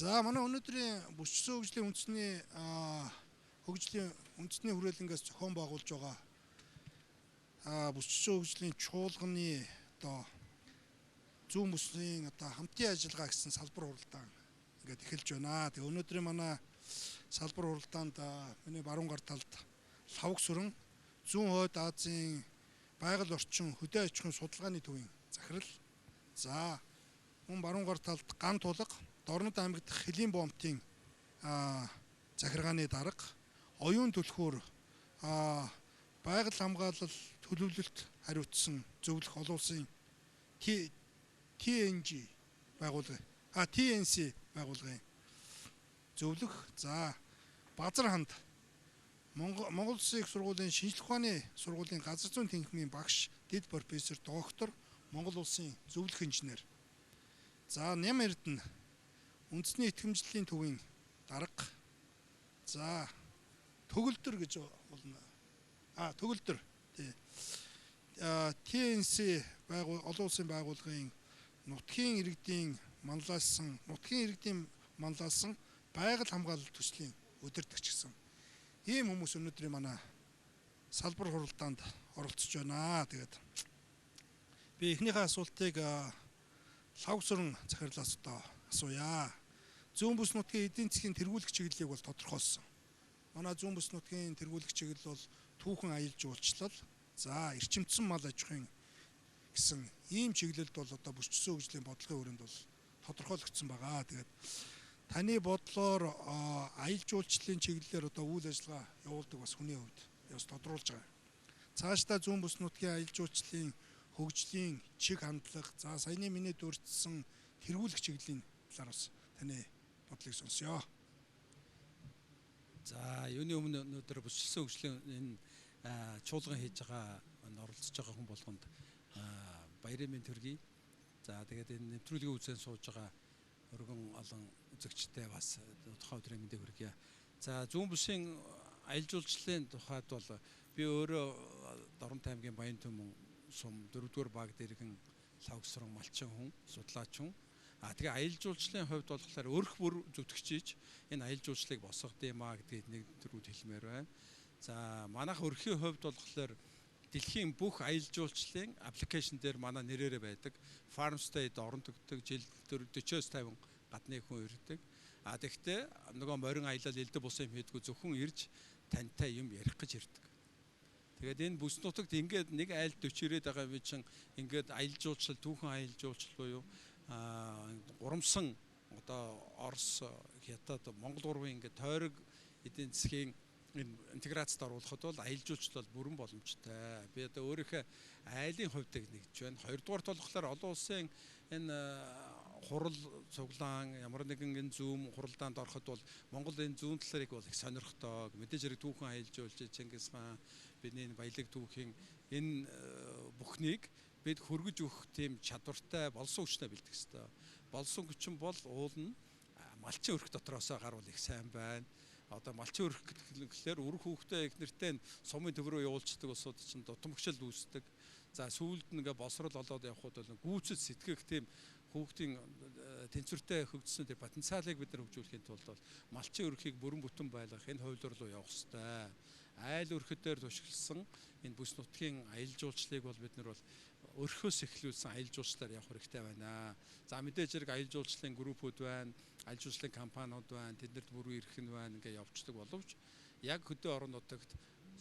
За манай өнөөдрийн бүсчсэн хөгжлийн үндэсний хөгжлийн үндэсний хүрээлэнгээс зохион байгуулж байгаа бүсчсэн хөгжлийн чуулганы одоо зүүн бүсийн одоо хамтын ажиллагаа гэсэн салбар хуралдаан ингээд эхэлж байна. Тэгээ өнөөдрийн манай салбар хуралдаанд миний баруун гар талд лавг сүрэн зүүн хойд Азийн байгаль орчин хөдөө аж ахуйн судалгааны төвийн захирал. За мөн баруун гар талд ган тулга Дорнод аймаг дахь Хөлийн бомтын захиргааны дарга, оюун түлхүүр байгаль хамгаалал төлөвлөлт хариуцсан зөвлөх олон улсын TNG байгууллагын TNC байгууллагын зөвлөх. За Базар ханд Монгол Улсын их сургуулийн шинжлэх ухааны сургуулийн газар зүйн тэнхимийн багш, дэд профессор, доктор, Монгол Улсын зөвлөх инженер. За Ням Эрдэнэ үндэсний итгэмжлэлийн төвийн дарга. За төгөлдөр гэж болно. Төгөлдөр. TNC олон улсын байгууллагын нутгийн иргэдийн манлайлсан байгаль хамгаалал төслийн удирдагч гэсэн ийм хүмүүс өнөөдрийн манай салбар хуралдаанд оролцож байна. Тэгээд би эхнийхээ асуултыг лавг сүрэн захирлаас одоо асууя. Зүүн бүс нутгийн эдийн засгийн тэргүүлэх чиглэлийг бол тодорхойлсон. Манай зүүн бүс нутгийн тэргүүлэх чиглэл бол түүхэн аялал жуулчлал, за эрчимдсэн мал аж ахуйн гэсэн ийм чиглэлд бол одоо бүсчсэн хөгжлийн бодлогын хүрээнд бол тодорхойлогдсон байгаа. Тэгээд таны бодлоор аялал жуулчлалын чиглэлээр одоо үйл ажиллагаа явуулдаг бас хүний хувьд бас тодруулж байгаа. Цаашдаа зүүн бүс нутгийн аялал жуулчлалын хөгжлийн чиг хандлага, за саяны миний дурдсан тэргүүлэх чиглэлийн талаар бас таны бодлыг сонсё. За юуны өмнө өнөөдөр бүсчсэн хөгжлийн энэ чуулган хийж байгаа оролцож байгаа хүн болгонд баярын мэнд төргий. За тэгээд энэ нэвтрүүлгийн үзэн сууж байгаа өргөн олон үзэгчтэй бас тухайн өдрийн мэндийг хүргье. За зүүн бүсийн аялал жуулчлалын тухайд бол би өөрөө Дорнод аймгийн Баян Түмэн сум 4-р баг дэргэн лавг сүрэн малчин хүн, судлаач хүн. Тэгээ аялал жуулчлалын хувьд болохоор өрх бүр зүтгэж энэ аялал жуулчлалыг босгодъё гэдгийг нэг төрүүд хэлмээр байна. За манайх өрхийн хувьд болохоор дэлхийн бүх аялал жуулчлалын аппликейшн дээр манай нэрээрээ байдаг. Farm stay-д орон тогтдог, жил 40-50 гадны хүн ирдэг. Тэгэхдээ нөгөө морин аялал элдв бусын юм хийдгүү зөвхөн ирж тантай юм ярих гэж ирдэг. Тэгээд энэ бүс нутагт ингээд нэг айлд 40 ирээд байгаа юм чинь ингээд аялал жуулчлал, түүхэн аялал жуулчлал буюу гурамсан одоо Орос, Хятад, Монгол гурвын ингээд тойрог эдийн засгийн интеграцид оруулахад бол аялал жуулчлал бүрэн боломжтой. Би одоо өөрийнхөө айлын хувьдыг нэгж байна. Хоёрдугаарт болохоор олон улсын энэ хурал цуглаан ямар нэгэн энэ зүүн хуралдаанд ороход бол Монгол энэ зүүн талыг бол их сонирхтой. Мэдээж хэрэг түүхэн аялал жуулчлал, Чингис хаан, бидний баялаг түүхийн энэ бүхнийг бид хөргөж өгөх тийм чадвартай болсон хүчтэй бэлдэх ёстой. Болсон хүчин бол уулна малчин өрх дотроос гарвал их сайн байна. Одоо малчин өрх гэхлээр үр хүүхдээ их нэртэй сумын төв рүү явуулцдаг улсууд чинь дутамгчл үүсдэг. За сүүлд нэгэ боловсрол олоод явхад бол гүйцэд сэтгэх тийм хүүхдийн тэнцвэртэй хөгжсөн тэр потенциалыг бид нар хөгжүүлэхийн тулд бол малчин өрхийг бүрэн бүтэн байлгах энэ хувилбар руу явах ёстой. Айл өрхөдөр тушилсан энэ бүс нутгийн аялал жуулчлалыг бол бид нар бол өрхөөс эхлүүлсэн аялал жуулчлалаар явах хэрэгтэй байна. За мэдээж хэрэг аялал жуулчлалын группүүд байна, аялал жуулчлалын компаниуд байна, тэднэрт бүрэн ирэх нь байна ингээ явцдаг боловч яг хөдөө орон нутагт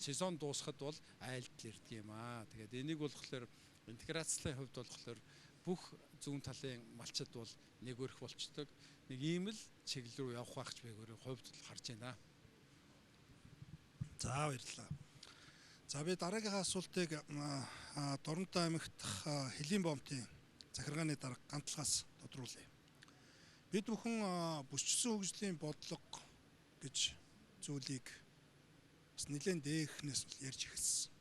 сезон дуусахад бол айлд л ирдэг юм аа. Тэгээд энийг болохоор интеграцлын хувьд болохоор бүх зүүн талын малчид бол нэг өрх болчдөг. Нэг ийм л чиглэл рүү явах байх ч би өөрийн хувьд харж байна. За баярлалаа. За би дараагийнхаа асуултыг Дорнод аймагт Хөлийн бомтын захиргааны дарга Ганталгаас тодруулъя. Бид бүхэн бүсчсэн хөгжлийн бодлого гэж зүйлийг бас нэлээд дээхнээс ярьж эхэлсэн.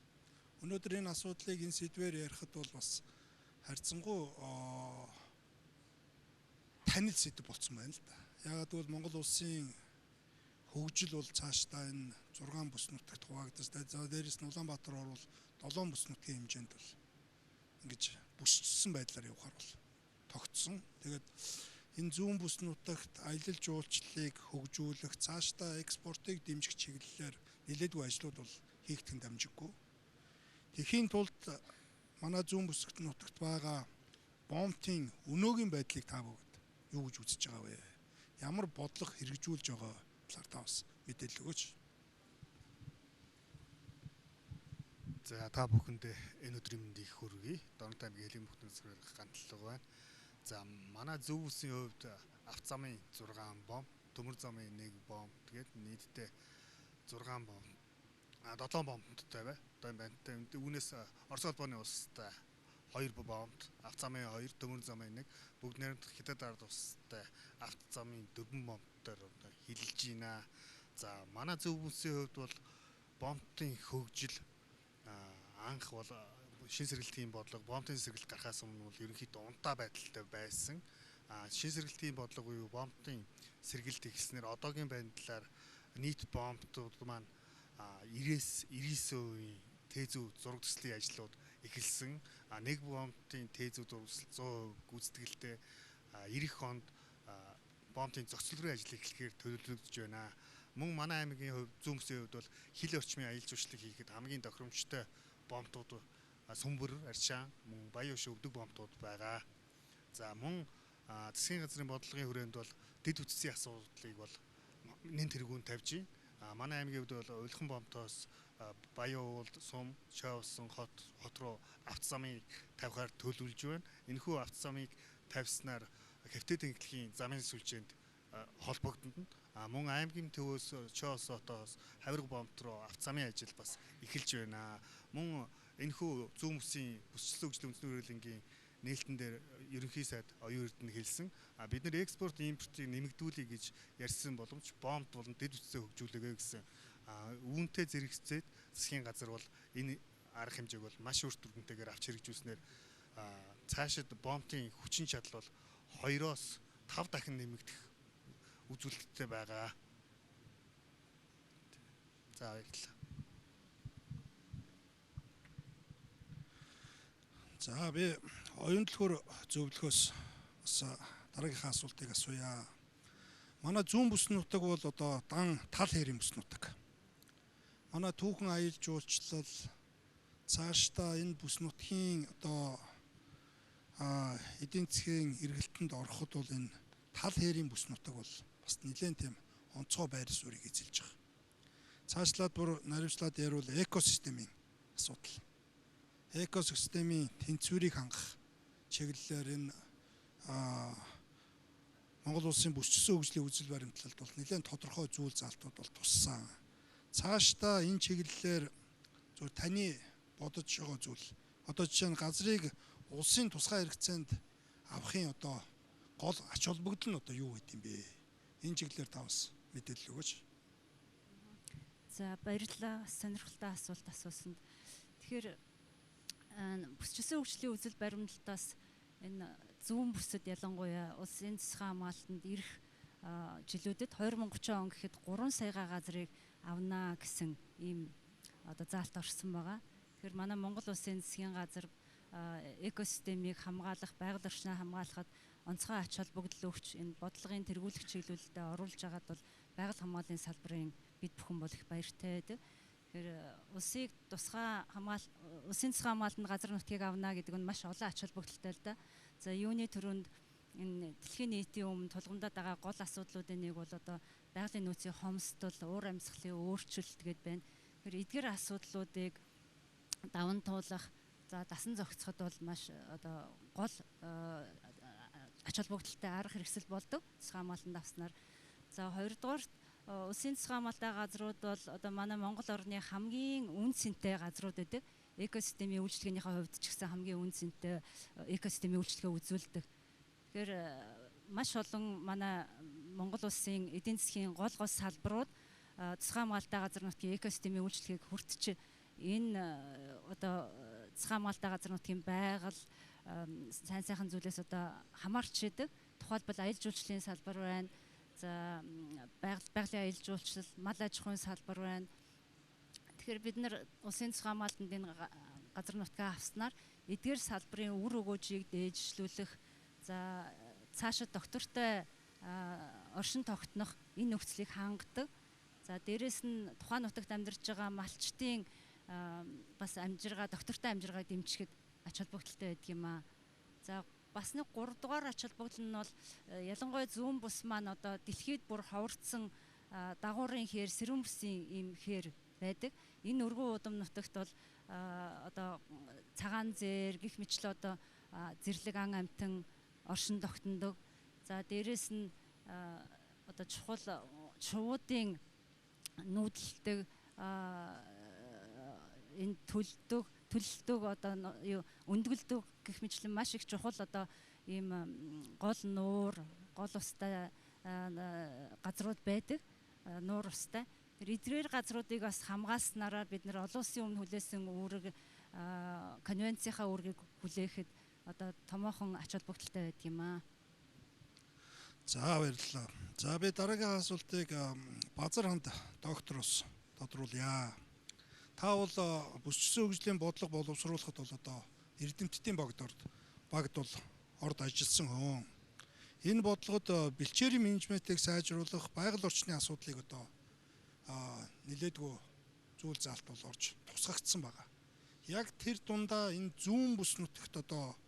Өнөөдөр энэ асуудлыг энэ сэдвээр ярихад бол бас харьцангуй танил сэдв болсон байна л да. Яагаад гэвэл Монгол улсын хөгжил бол цаашдаа энэ 6 бүс нутагт хуваагдсан. За дээрээс нь Улаанбаатар орвол 7 бүс нутгийн хэмжээнд бол ингэж бүсчсэн байдлаар явахаар бол тогтсон. Тэгээд энэ зүүн бүс нутагт аялал жуулчлалыг хөгжүүлэх, цаашдаа экспортыг дэмжих чиглэлээр нэлээдгүй ажлууд бол хийгдэх нь дамжиггүй. Тэхийн тулд манай зүүн бүс нутагт байгаа бомбын өнөөгийн байдлыг та бүгд юу гэж үзэж байгаа вэ? Ямар бодлого хэрэгжүүлж байгаа талаар та бас мэдээлэл өгөөч. За та бүхэндээ энэ өдрийн мэндийг хүргэе. Дорнот аймгийн Хэлгийн бүхнээс гантлаг байна. За манай зөв бүсийн хувьд авто замын 6 бомб, төмөр замын 1 бомб, тэгээд нийтдээ 6 бомб, 7 бомбтой бай. Одоо энэ байна. Үүнээс Орос улбаны улстай 2 бомб, авто замын 2, төмөр замын 1, бүгд найрамдах Хятад ард улстай авто замын 4 бомбтойр хилж байна. За манай зөв бүсийн хувьд бол бомбын хөгжил анх бол шин сэргэлтийн бодлого, бомбын сэргэлт гарахаас өмнө бол ерөнхийдөө унтаа байдалтай байсан. Шин сэргэлтийн бодлого буюу бомбын сэргэлт ихснээр одоогийн байдлаар нийт бомбтууд маань 90-99% Т-зүү зураг төслийн ажлууд эхэлсэн. Нэг бомбын Т-зүү зураг 100% гүйцэтгэлтэй 90 онд бомбын зохицуулгын ажил эхлэхээр төлөвлөгдөж байна. Мөн манай аймгийн хувьд зүүн бүсийн хувьд бол хил орчмын аялал жуулчлалыг хийхэд хамгийн тохиромжтой бомбтууд Сүмбэр, Арчаан, мөн Баян Хөш өвдөг бомбтууд байгаа. За мөн засгийн газрын бодлогын хүрээнд бол дэд үтцийн асуудлыг бол нэн тэргүүнд тавьж байна. Манай аймгийн хувьд бол Уйлхан бомбтоос Баян уулд, Сум, Шоовсон хот руу авто замыг тавихаар төлөвлөж байна. Энэхүү авто замыг тавьснаар Хавтэ тэнхлэхийн замын сүлжээнд холбогдно. Мөн аймгийн төвөөс Чоосотоос Хавирга бомбт руу авто замын ажил бас эхэлж байна. Мөн энэхүү зүүн бүсийн бүсчлэн хөгжлийн үндэсний хөрөлөнгийн нээлтэн дээр ерөнхий сайд оюун эрдэнэ хэлсэн. Бид нэр экспорт импортыг нэмэгдүүлэе гэж ярьсан боломж бомбд болон дэд үтцээ хөгжүүлэгээ гэсэн үүнтэй зэрэгцээд засгийн газар бол энэ арга хэмжээг бол маш өрт дүрмэнтэйгээр авч хэрэгжүүлснээр цаашид бомбын хүчин чадал бол 2-оос 5 дахин нэмэгдэх үзүүлэлттэй байгаа. За баярлалаа. За би оюун төлхөр зөвлөхөөс бас дараагийнхаа асуултыг асууя. Манай зүүн бүс нутаг бол одоо дан тал хэрийн бүс нутаг. Манай түүхэн аялал жуулчлал цаашдаа энэ бүс нутгийн одоо эдийн засгийн эргэлтэнд ороход бол энэ тал хэрийн бүс нутаг бол бас нэлээд тийм онцгой байр суурийг эзэлж байгаа. Цаашлаад бүр наривчлаад ярил экосистемийн асуудал. Экосистемийн тэнцвэрийг хангах чиглэлээр энэ Монгол улсын бүсчилсэн хөгжлийн үзэл баримтлалд бол нэлээд тодорхой зүйл залтууд бол туссан. Цаашдаа энэ чиглэлээр зөв таны бодож байгаа зүйл. Одоо жишээ нь газрыг улсын тусгай хэрэгцээнд авахын одоо гол ач холбогдол нь одоо юу гэдэм бэ? Энэ чиглэлээр та бас мэдээлэл өгөөч. За баярлалаа. Сонирхолтой асуулт асуусанд. Тэгэхээр бүсчилсэн хөгжлийн үзэл баримтлалтаас энэ зүүн бүсэд ялангуяа улсын засгийн хамгаалалтанд ирэх жилүүдэд 2030 он гэхэд 3 саяга газрыг авнаа гэсэн ийм одоо заалт орсон байгаа. Тэгэхээр манай Монгол улсын засгийн газар экосистемийг хамгаалах, байгаль орчноо хамгаалахад онцгой ач холбогдол өгч энэ бодлогын тэргүүлэх чиглэлдээ оруулж байгаад бол байгаль хамгааллын салбарын бид бүхэн бол их баяртай байдаг. Тэгэхээр улсын засгийн хамгаалалтанд газар нутгийг авнаа гэдэг нь маш олон ач холбогдолтой л да. За юуны төрөнд энэ дэлхийн нийтийн өмнө тулгамдаад байгаа гол асуудлуудын нэг бол одоо байгалийн нөөцийн хомсдол, уур амьсгалын өөрчлөлт гэдээ байна. Тэгэхээр эдгээр асуудлуудыг даван туулах, за дасан зохицоход бол маш одоо гол ач холбогдолтой арга хэрэгсэл болдог. Засгийн хамгаалалтанд авснаар. За хоёрдугаар улсын засгийн хамгаалалтын газрууд бол одоо манай Монгол орны хамгийн үн цэнтэй газрууд байдаг. Экосистемийн үйлчлэгийнхээ хувьд ч гэсэн хамгийн үн цэнтэй экосистемийн үйлчлэгээ үзүүлдэг. Тэгэхээр маш олон манай Монгол улсын эдийн засгийн гол салбарууд засгийн хамгаалалтын газар нутгийн экосистемийн үйлчлэгийг хүртэж энэ одоо засгийн хамгаалалтын газар нутгийн байгаль сайн сайхан зүйлээс одоо хамаарч идэг. Тухайлбал аялал жуулчлалын салбар байна. За байгалийн аялал жуулчлал, мал аж ахуйн салбар байна. Тэгэхээр бид нар улсын засгийн хамгаалалтанд энэ газар нутгаа авснаар эдгээр салбарын үр өгөөжийг дээжлүүлэх, за цаашид доктортой оршин тогтнох энэ нөхцөлийг хангадаг. За дээрэс нь тухайн нутагт амьдарч байгаа малчдын бас амжиргаа, доктортой амжиргааг дэмжихэд ач холбогдолтой байдаг юм аа. За бас нэг 3 дугаар ач холбогдол нь бол ялангуяа зүүн бус маань одоо дэлхийд бүр ховорцсон дагуурын хээр, сэрүүн бүсийн ийм хээр байдаг. Энэ өргөн удам нутагт бол одоо цагаан зэр гих мэтлээ одоо зэрлэг ан амтан оршин тогтнодог. За дээрэс нь одоо чухал шувуудын нүүдэлдэг энэ төлөлдөг одоо юу өндгөлдөг гэх мэтлэн маш их чухал одоо ийм гол нуур, гол устай газрууд байдаг. Нуур устай. Тэр эдгээр газруудыг бас хамгааснараа бид нар олон улсын өмнө хүлээсэн үүрэг конвенцийнхаа үүргийг хүлээхэд одоо томоохон ач холбогдолтой байдаг юм аа. За баярлалаа. За би дараагийн асуултыг Базар ханд доктороос тодруулъя. Та бол бүсчсэн хөгжлийн бодлого боловсруулахад бол одоо эрдэмтдийн багт бол орд ажилласан хүн. Энэ бодлогод бэлчээрийн менежментийг сайжруулах, байгаль орчны асуудлыг одоо нэлээдгүй зүйл заалт бол орж тусгагдсан байгаа. Яг тэр дундаа энэ зүүн бүс нутагт одоо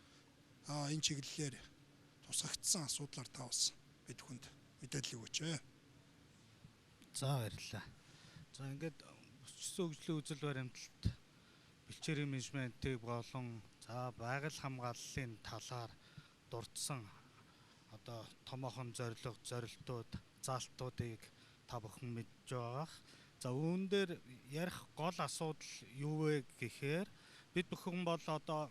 энэ чиглэлээр тусгагдсан асуудлаар та бас бид хүнд мэдээлэл өгөөч. За баярлалаа. За ингээд бүсчсэн хөгжлийн үзэл баримталд бэлчээрийн менежментийг болон за байгаль хамгааллын талаар дурдсан одоо томоохон зорилтууд, заалтуудыг та бүхэн мэдж байгаа. За үүн дээр ярих гол асуудал юу вэ гэхээр бид бүхэн бол одоо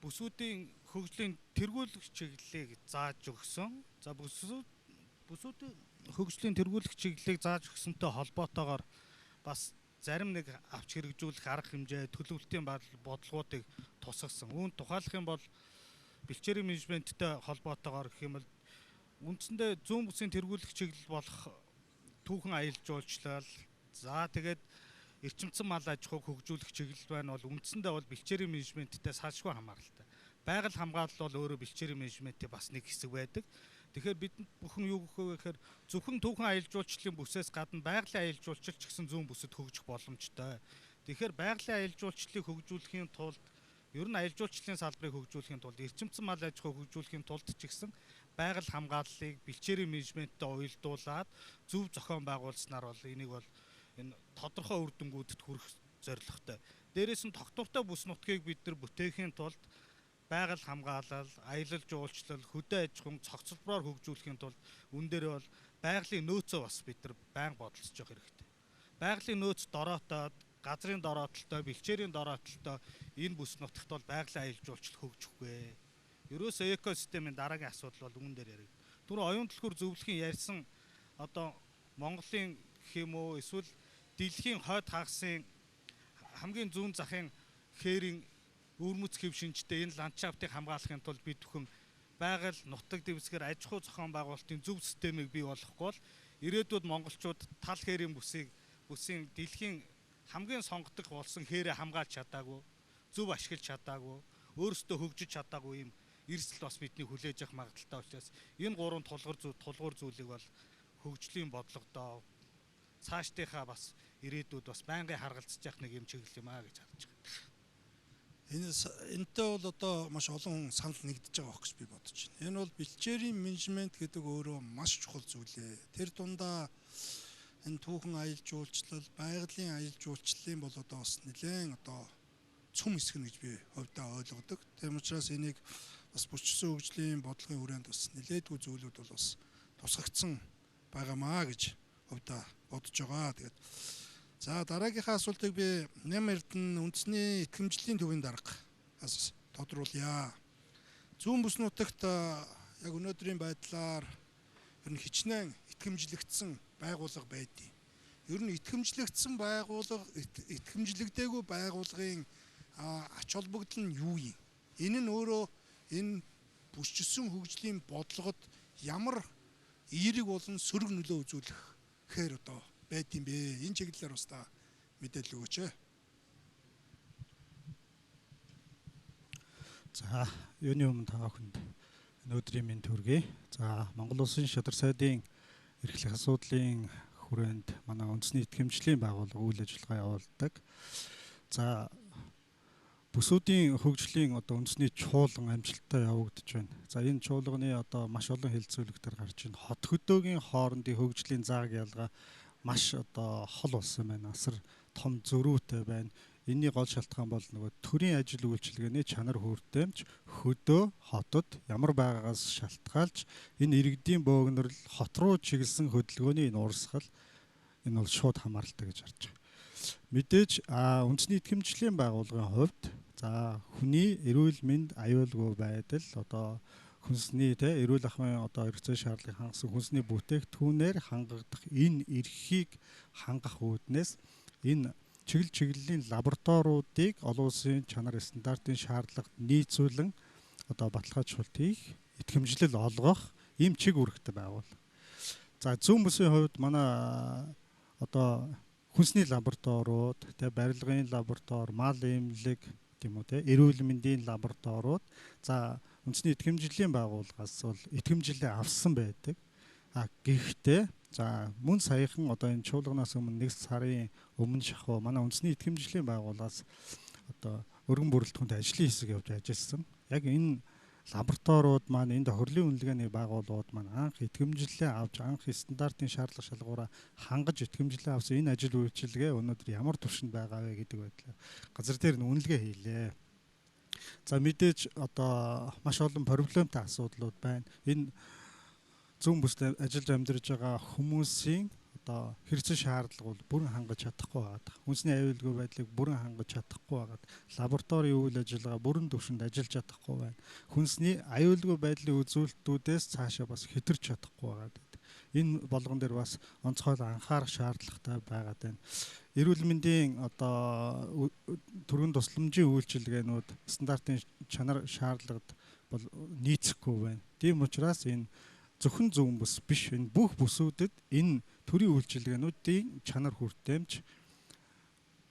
бүсүүдийн хөгжлийн тэргүүлэх чиглэлийг зааж өгсөн. За бүсүүдийн хөгжлийн тэргүүлэх чиглэлийг зааж өгсөнтэй холбоотойгоор бас зарим нэг авч хэрэгжүүлэх арга хэмжээ, төлөвлөлтийн бодлогуудыг тусгасан. Үүнд тухайлах юм бол бэлчээрийн менежменттэй холбоотойгоор гэх юм бол үндсэндээ зүүн бүсийн тэргүүлэх чиглэл болох түүхэн аялал жуулчлал, за тэгээд эрчимцэн мал аж ахуйг хөгжүүлэх чиглэл байна бол үндсэндээ бол бэлчээрийн менежменттэй салшгүй хамааралтай. Байгаль хамгаалал бол өөрөө бэлчээрийн менежментийн бас нэг хэсэг байдаг. Тэгэхээр бидэнд бүхэн юу гэх вэ гэхээр зөвхөн түүхэн аялал жуулчлалын бүсээс гадна байгалийн аялал жуулчлал ч гэсэн зүүн бүсэд хөгжих боломжтой. Тэгэхээр байгалийн аялал жуулчлалыг хөгжүүлэхийн тулд ер нь аялал жуулчлалын салбарыг хөгжүүлэхийн тулд эрчимцэн мал аж ахуйг хөгжүүлэхийн тулд ч гэсэн байгаль хамгааллыг бэлчээрийн менежменттэй уялдуулаад зөв зохион байгуулснаар бол энийг бол энэ тодорхой үр дүнгуудад хүрэх зорилготой. Дээрээс нь тогтвортой бүс нутгийг бид нар бүтээхийн тулд байгаль хамгаалал, аялал жуулчлал, хөдөө аж ахуйн цогцлбороор хөгжүүлэхийн тулд үн дээр бол байгалийн нөөцөө бас бид нар байнга бодолцож явах хэрэгтэй. Байгалийн нөөц дороотоод, газрын дороотолтой, бэлчээрийн дороотолтой энэ бүс нутагт бол байгалийн аялал жуулчлал хөгжихгүй. Ерөөсөө экосистемийн дараагийн асуудал бол үүн дээр яригд. Түрүү оюун түлхүүр зөвлөхийн ярьсан одоо Монголын гэх юм уу эсвэл дэлхийн хойд хагасын хамгийн зүүн захын хээрийн өвөрмөц хэв шинжтэй энэ ландшафтыг хамгаалахын тулд бид бүхэн байгаль нутаг дэвсгэр аж ахуй зохион байгуулалтын зөв системийг бий болгохгүй бол ирээдүйд монголчууд тал хээрийн бүсийн дэлхийн хамгийн сонгодог болсон хээрээ хамгаалж чадаагүй, зөв ашиглаж чадаагүй, өөрсдөө хөгжиж чадаагүй юм эрсдэл бас бидний хүлээж авах магадaltaй учраас энэ гурван тулгуур зүйлийг бол хөгжлийн бодлогодоо цаашдынхаа бас ирээдүйд бас байнгын харгалзаж явах нэг юм чиглэл юм аа гэж харж байгаа. Энэтэй бол одоо маш олон санал нэгдэж байгаа байх гэж би бодож байна. Энэ бол бэлчээрийн менежмент гэдэг өөрөө маш чухал зүйлээ. Тэр дундаа энэ түүхэн аялал жуулчлал, байгалийн аялал жуулчлалын бол одоо бас нэлээд одоо цөм хэсэг нь гэж би хувьдаа ойлгодог. Тийм учраас энийг бас бүсчсэн хөгжлийн бодлогын хүрээнд бас нэлээдгүй зүйлүүд бол бас тусгагдсан байгаамаа гэж хувьдаа бодож байгаа. Тэгээд за дараагийнхаа асуултыг би Ням Эрдэнэ үндэсний итгэмжлэлийн төвийн даргаас тодруулъя. Зүүн бүс нутагт яг өнөөдрийн байдлаар ер нь хичнээн итгэмжлэгдсэн байгууллага байдیں۔ Ер нь итгэмжлэгдсэн байгууллага, итгэмжлэгдээгүй байгууллагын ач холбогдол нь юу юм? Энэ нь өөрөө энэ бүсчсэн хөгжлийн бодлогод ямар эерэг болон сөрөг нөлөө үзүүлэхээр одоо байдیں бэ? Энэ чиглэлээр бас та мэдээлэл өгөөч. За, юуны өмнө та бүхэнд Өнөөдрийн мэнд хүргэе. За Монгол Улсын шадар сайдын эрхлэх асуудлын хүрээнд манай үндэсний итгэмжлийн байгууллага үйл ажиллагаа явуулдаг. За бүсүүдийн хөгжлийн үндэсний чуулган амжилттай явагдаж байна. За энэ чуулганы маш олон хэлэлцүүлэгтэр гарч байна. Хот хөдөөгийн хоорондын хөгжлийн зааг ялгаа маш хол болсон байна. Асар том зөрүүтэй байна. Энийн гол шалтгаан бол нөгөө төрийн ажил үйлчилгээний чанар хүртээмж хөдөө хотод ямар байгаагаас шалтгаалж энэ иргэдийн бөөгнөрл хот руу чиглэсэн хөдөлгөөний энэ урсгал энэ бол шууд хамааралтай гэж харж байгаа. Мэдээж үндэсний итгэмжлийн байгууллагын хувьд за хүний эрүүл мэнд аюулгүй байдал хүнсний эрүүл ахуйн хэрэгцээ шаардлагыг хангасан хүнсний бүтээгдэхүүнээр хангагдах энэ эрхийг хангах үүднээс энэ чиглэлийн лабораториудыг олон улсын чанар стандартын шаардлагад нийцүүлэн баталгаажуулалт хийх, итгэмжлэл олгох ийм чиг үүрэгтэй байгууллага. За зүүн бүсийн хувьд манай хүнсний лабораториуд, барилгын лаборатори, мал эмнэлэг тийм үү эрүүл мэндийн лабораториуд за үндэсний итгэмжлэлийн байгууллагаас бол итгэмжлэлээ авсан байдаг. Гэхдээ за мөн саяхан энэ чуулганаас өмнө 1 сарын өмнө шахуу манай үндэсний итгэмжлэлийн байгууллагаас өргөн бүрэлдэхүүнтэй ажлын хэсэг явж ажилласан. Яг энэ лабораториуд маань энэ тохирлын үнэлгээний байгууллагууд маань анх итгэмжлэлээ авч анх стандартын шаардлага шалгуураа хангаж итгэмжлэлээ авсан энэ ажил үйлчилгээ өнөөдөр ямар түвшинд байгаа вэ гэдэг байдлаар газар дээр нь үнэлгээ хийлээ. За мэдээж маш олон проблемтай асуудлууд байна. Энэ зүүн бүсд ажиллаж амьдарч байгаа хүмүүсийн хэрэгцээ шаардлага бол бүрэн хангаж чадахгүй байгаа. Хүнсний аюулгүй байдлыг бүрэн хангаж чадахгүй байгаа. Лабораторийн үйл ажиллагаа бүрэн түвшинд ажиллаж чадахгүй байна. Хүнсний аюулгүй байдлын үзүүлэлтүүдээс цаашаа бас хэтэрч чадахгүй байгаа. Энэ болгон дээр бас онцгой анхаарах шаардлагатай байгаад байна. Эрүүл мэндийн төрийн тусламжийн үйлчилгээнүүд стандартын чанар шаардлагад бол нийцэхгүй байна. Тийм учраас энэ зөвхөн зүүн бүс биш энэ бүх бүсүүдэд энэ төрийн үйлчилгээнүүдийн чанар хүртээмж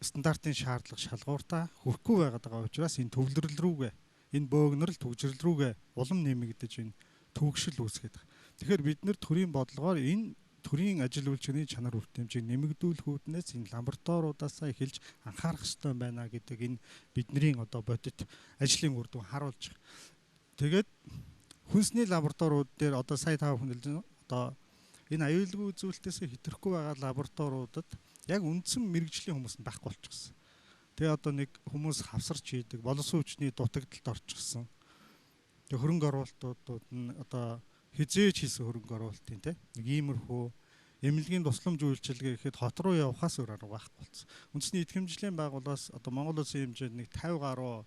стандартын шаардлага шалгууртаа хүрэхгүй байгаа учраас энэ төвлөрөл рүүгээ энэ бөөгнөрл төгжрөл рүүгээ улам нэмэгдэж энэ төгшил үүсгээд байна. Тэгэхээр бид нэр төрийн бодлогоор энэ төрийн ажил үйлчилгээний чанар хүртээмжийг нэмэгдүүлэх үүднээс энэ лабораториудаас эхэлж анхаарах ёстой байна гэдэг энэ бидний бодит ажлын үр дүн харуулж байгаа. Тэгээд хүнсний лабораториуд дээр сая тав хүнэлж энэ аюулгүй үзүүлэлтээс хэтрэхгүй байгаа лабораториудад яг үндсэн мэрэгжлийн хүмүүс нь байхгүй болчихсон. Тэгээ нэг хүмүүс хавсарч хийдэг, боловсон хүчний дутагдалд орчихсон. Тэгээ хөрөнгө оруулалтууд нь хизээж хийсэн хөрөнгө оруулалтын нэг иймэрхүү эмнэлгийн тусламж үйлчилгээ гэхэд хот руу явахаас өөр арга байхгүй болсон. Үндэсний итгэмжлэлийн байгууллагаас Монгол Улсын хэмжээнд нэг 50 гаруй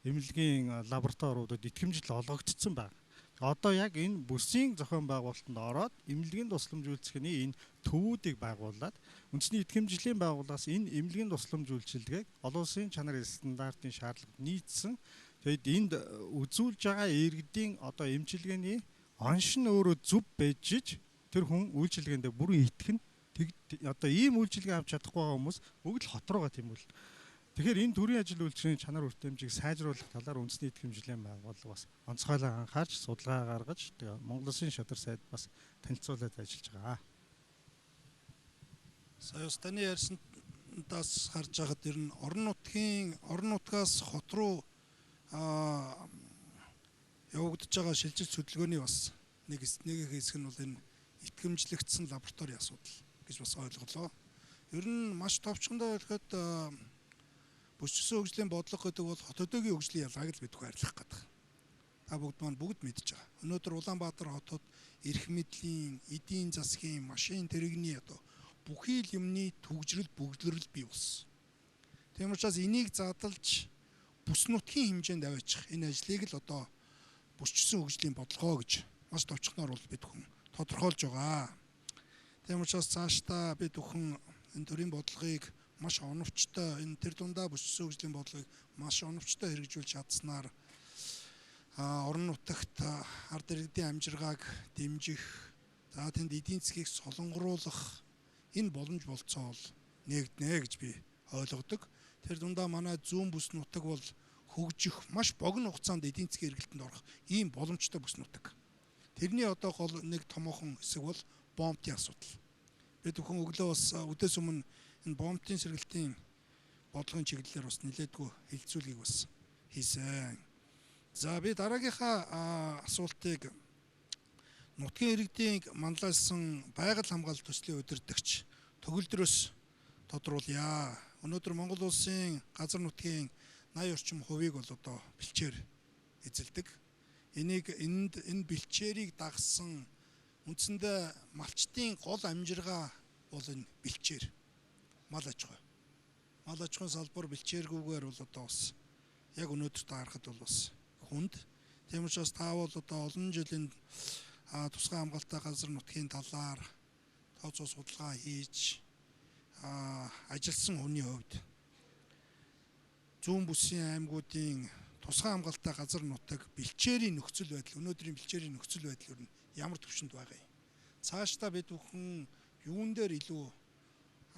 эмнэлгийн лабораториудад итгэмжлэл олгогдсон байна. Яг энэ бүсийн зохион байгуулалтанд ороод эмнэлгийн тусламж үйлчилгээний энэ төвүүдийг байгуулад үндэсний итгэмжлэлийн байгууллагаас энэ эмнэлгийн тусламж үйлчилгээг олон улсын чанар стандартын шаардлагад нийцсэн. Тэгэд энд үзүүлж байгаа иргэдийн эмчилгээний онш нь өөрөө зүв байж тэр хүн үйлчилгээндээ бүрэн итгэн ийм үйлчилгээ авч чадахгүй байгаа хүмүүс бүгд л хот руугаа тийм үл. Тэгэхээр энэ төрийн ажил үйлчилгээний чанар хүртээмжийг сайжруулах талаар үндэсний итгэмжлэлийн байгууллага бас онцгойлон анхаарч судалгаа гаргаж Монгол Улсын шадар сайд бас танилцуулаад ажиллаж байгаа. Сая таны ярьсантаас харж байхад ер нь орон нутгаас хот руу явагдаж байгаа шилжилт хөдөлгөөний бас нэг хэсэг нь бол энэ итгэмжлэгдсэн лабораторийн асуудал гэж бас ойлголоо. Ер нь маш товчхондоо хэлэхэд бүсчсэн хөгжлийн бодлого гэдэг бол хот хөдөөгийн хөгжлийн ялгааг л бид хайрлах гэдэг. Та бүгд мэдж байгаа. Өнөөдөр Улаанбаатар хотод эрх мэдлийн, эдийн засгийн, машин тэрэгний бүхий л юмны төгжрөл бүгдлэрэл бий болсон. Тийм учраас энийг задлж бүс нутгийн хэмжээнд аваачих энэ ажлыг л бүсчсэн хөгжлийн бодлогоо гэж маш товчхоноор бол бид хүн тодорхойлж байгаа. Тийм учраас цаашдаа бид бүхэн энэ төрлийн бодлогыг маш оновчтой энэ тэр дундаа бүсчсэн хөгжлийн бодлогыг маш оновчтой хэрэгжүүлж чадсанаар орон нутагт ард иргэдийн амжиргааг дэмжих, тэнд эдийн засгийг солонгоруулах энэ боломж болцоо бол нэгднэ гэж би ойлгодог. Тэр дундаа манай зүүн бүс нутаг бол хөгжих, маш богино хугацаанд эдийн засгийн эргэлтэнд орох ийм боломжтой бүс нутаг. Тэрний одоо гол нэг томоохон хэсэг бол бомбын асуудал. Бид бүхэн өглөө бас үдээс өмнө энэ бомбын сэргэлтийн бодлогын чиглэлээр бас нэлээдгүй хилцүүлгийг бас хийсэн. За би дараагийнхаа асуултыг нутгийн иргэдийн манлайлсан байгаль хамгаалалт төслийн удирдагч төгөлдрөөс тодруулъя. Өнөөдөр Монгол улсын газар нутгийн 80 орчим хувийг бол одоо бэлчээр эзэлдэг. Энэ бэлчээрийг дагсан үндсэндээ малчтын гол амжиргаа бол энэ бэлчээр. Мал аж ахуй. Мал аж ахуйн салбар бэлчээргүйгээр бол одоо бас яг өнөөдөр та харахад бол бас хүнд. Тийм учраас та бол одоо олон жилийн тусгай хамгаалалттай газар нутгийн талаар тооцоо судалгаа хийж ажилласан хүний хувьд зүүн бүсийн аймагуудын тусгай хамгаалалттай газар нутаг бэлчээрийн нөхцөл байдал, өнөөдрийн бэлчээрийн нөхцөл байдал юу ямар төвшөнд байгаа юм. Цаашдаа бид бүхэн юун дээр илүү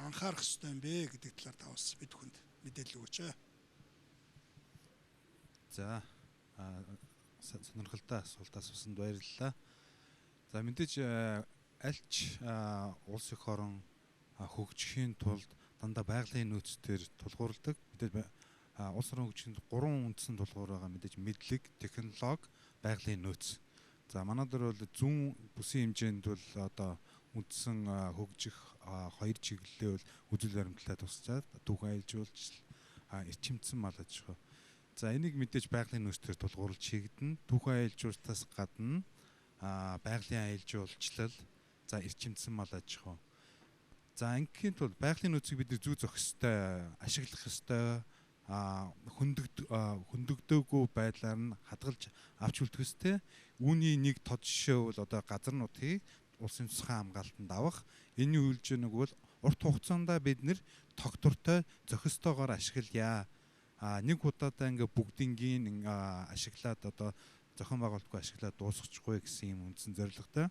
анхаарах ёстой юм бэ гэдэг талаар та бас бид бүхэнд мэдээлэл өгөөч. За сонирхолтой асуулт асуусанд баярлалаа. За мэдээж альч улс их орон хөгжихийн тулд дандаа байгалийн нөөцлөөр тулгуурладаг. Мэдээж улс орон хөгжихийн 3 үндсэн тулгуур байгаа. Мэдээж мэдлэг, технологи, байгалийн нөөц. За манай дээр бол зүүн бүсийн хэмжээнд бол одоо үндсэн хөгжих 2 чиглэлээ бол үзэл баримтлалаа тусчаад түүхэн аялжуулж эрчимцэн мал аж ахуй. За энийг мэдээж байгалийн нөөцлөөр тулгуурлаж хийгдэнэ. Түүхэн аялжуулалтаас гадна байгалийн аялжуулчлал, за эрчимцэн мал аж ахуй. За ингийн тулд байгалийн нөөцийг бид зүү зохистой ашиглах ёстой, хөндөгдөөгүй байдлаар нь хадгалж авч үлдэх ёстой. Үүний нэг тод жишээ бол одоо газар нутгийг улсын тусгай хамгаалтанд авах. Энэний үйлчээнэг бол урт хугацаанд бид нэр тогтвортой зохистойгоор ашиглая. Нэг удаадаа ингээ бүгдингийн ашиглаад одоо зохион байгуулалтгүй ашиглаад дуусчихгүй гэсэн юм үндсэн зорилготой.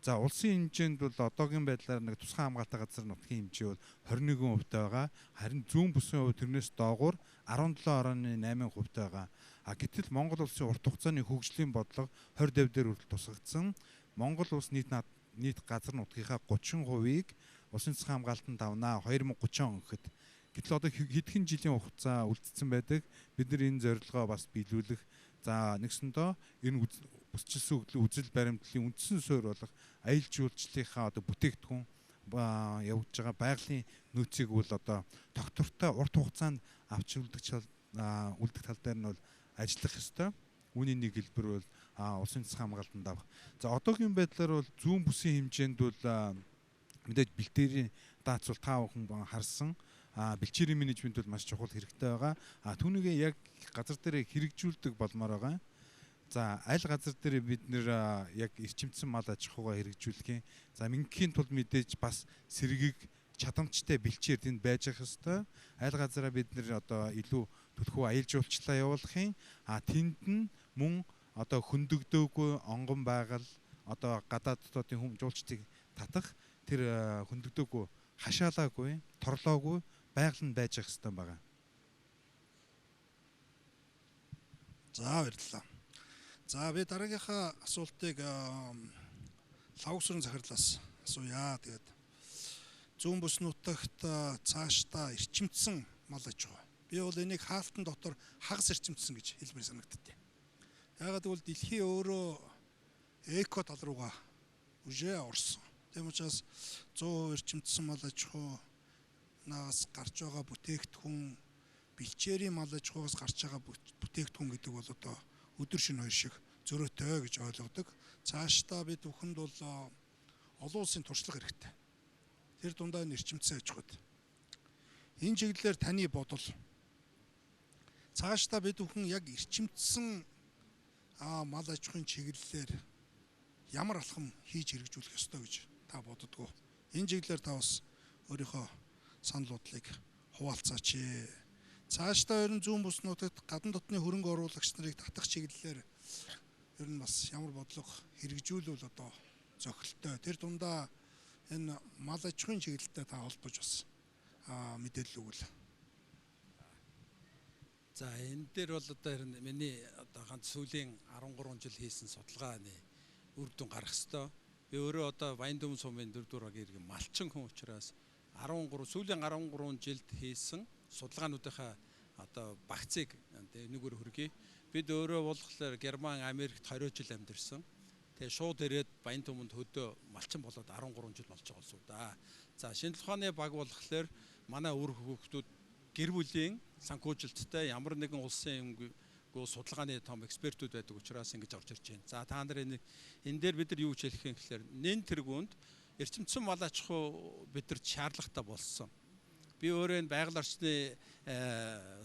За улсын хэмжээнд бол одоогийн байдлаар нэг тусгай хамгаалалттай газар нутгийн хэмжээ бол 21% байгаа. Харин зүүн бүсийн хувьд тэрнээс доогуур 17.8% байгаа. Гэтэл Монгол улсын урт хугацааны хөгжлийн бодлого 20 дээр хүртэл тусгагдсан. Монгол улс нийт газар нутгийнхаа 30%-ийг улсын тусгай хамгаалтанд авнаа 2030 он гэхэд. Гэтэл одоо хэдхэн жилийн хугацаа үлдсэн байдаг. Бид нар энэ зорилгоо бас биелүүлэх. За нэгсэндөө энэ бүсчилсэн үзэл баримтлалын үндсэн суурь болох аялал жуулчлалынхаа одоо бүтээгдэхүүн явагдаж байгаа байгалийн нөөцийг бол одоо тогтвортой урт хугацаанд авч үлдэх тал дээр нь бол ажиллах ёстой. Үүний нэг хэлбэр бол улсын тусгай хамгаалтанд авах. За одоогийн байдлаар бол зүүн бүсийн хэмжээнд бол мэдээж бэлтээрийн даацуул та бүхэн харсан. Бэлчээрийн менежмент бол маш чухал хэрэгтэй байгаа. Түүнийг яг газар дээр хэрэгжүүлдэг болмоор байгаа. За аль газар дээр бид нэр яг эрчимцэн мал аж ахуйгаа хэрэгжүүлэх юм. За мингийн тулд мэдээж бас сэргийг чадамжтай бэлчээр тэнд байж ах ёстой. Аль газараа бид нэр одоо илүү төлхөө аялал жуулчлалаа явуулах юм. Тэнд нь мөн одоо хөндөгдөөгүй онгон байгаль одоо гадаад дотоодын хүм жуулчдыг татах тэр хөндөгдөөгүй хашаалаагүй, торлоогүй байгаль нь байж ах ёстой байгаа. За баярлалаа. За би дараагийнхаа асуултыг лавсрын захирлаас асууя. Тэгээд зүүн бүс нутагт цаашдаа эрчимцэн мал аж ахуй. Би бол энийг хаалтан дотор хагас эрчимцэн гэж хэлбэр санагдтыг. Яагаад гэвэл дэлхий өөрөө эко тал руугаа үжээ орсон. Тийм учраас 100% эрчимцэн мал аж ахуйнаас гарч байгаа бүтээгдэхүүн, бэлчээрийн мал аж ахуйгаас гарч байгаа бүтээгдэхүүн гэдэг бол одоо өдөр шөнө хоёр шиг зөрөөтэй гэж ойлгодог. Цаашдаа бид бүхэнд бол олон улсын туршлага хэрэгтэй. Тэр дундаа эрчимцэн аж ахуйд. Энэ чиглэлээр таны бодол цаашдаа бид бүхэн яг эрчимцэн мал аж ахуйн чиглэлээр ямар алхам хийж хэрэгжүүлэх ёстой гэж та боддгоо. Энэ чиглэлээр та бас өөрийнхөө санал бодлыг хуваалцаач. Цаашдаа ер нь зүүн бүс нутагт гадна дотны хөрөнгө оруулагч нарыг татах чиглэлээр ер нь бас ямар бодлого хэрэгжүүлвэл одоо зохилттой. Тэр дундаа энэ мал аж ахуйн чиглэлтэй та холбож бас мэдээлэл өгвөл. За энэ дээр бол одоо миний одоо ганц сүүлийн 13 жил хийсэн судалгааны үр дүн гарах хэвээр. Би өөрөө одоо Баян Дүн сумын 4-р багийн иргэн малчин хүн учраас сүүлийн 13 жилд хийсэн судалгаануудынхаа одоо багцыг нэгөр хүргэе. Бид өөрөө болохоор Герман, Америкт 20 жил амьдэрсэн. Тэгээ шууд ирээд Баян Дүмэнд хөдөө малчин болоод 13 жил болж байгаа улсуу да. За шинэ тухааны баг болохоор манай үр хүүхдүүд гэр бүлийн санхүүжилттэй ямар нэгэн улсын судалгааны том экспертүүд байдаг учраас ингэж орж ирж байна. За та нар энэ дээр бид нар юу гэж хэлэх юм гэхээр нэн тэргуунд эрчимцэн мал аж ахуй бидэрт шаардлагатай болсон. Би өөрөө энэ байгаль орчны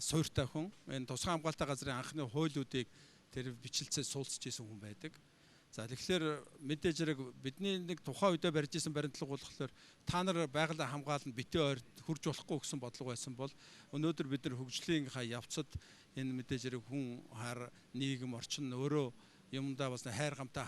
суурьтай хүн. Энэ тусгай хамгаалалтын газрын анхны хуулиудыг тэр бичлэлцээ суулцж исэн хүн байдаг. За тэгэхээр мэдээж хэрэг бидний нэг тухайн үедээ барьж исэн баримтлага болохоор та нар байгаль хамгаалалт битээ ойр хурж болохгүй гэсэн бодлого байсан бол өнөөдөр бид нар хөгжлийнхаа явцад энэ мэдээж хэрэг хүн хар нийгэм орчин өөрөө юмдаа бас хайр гамтай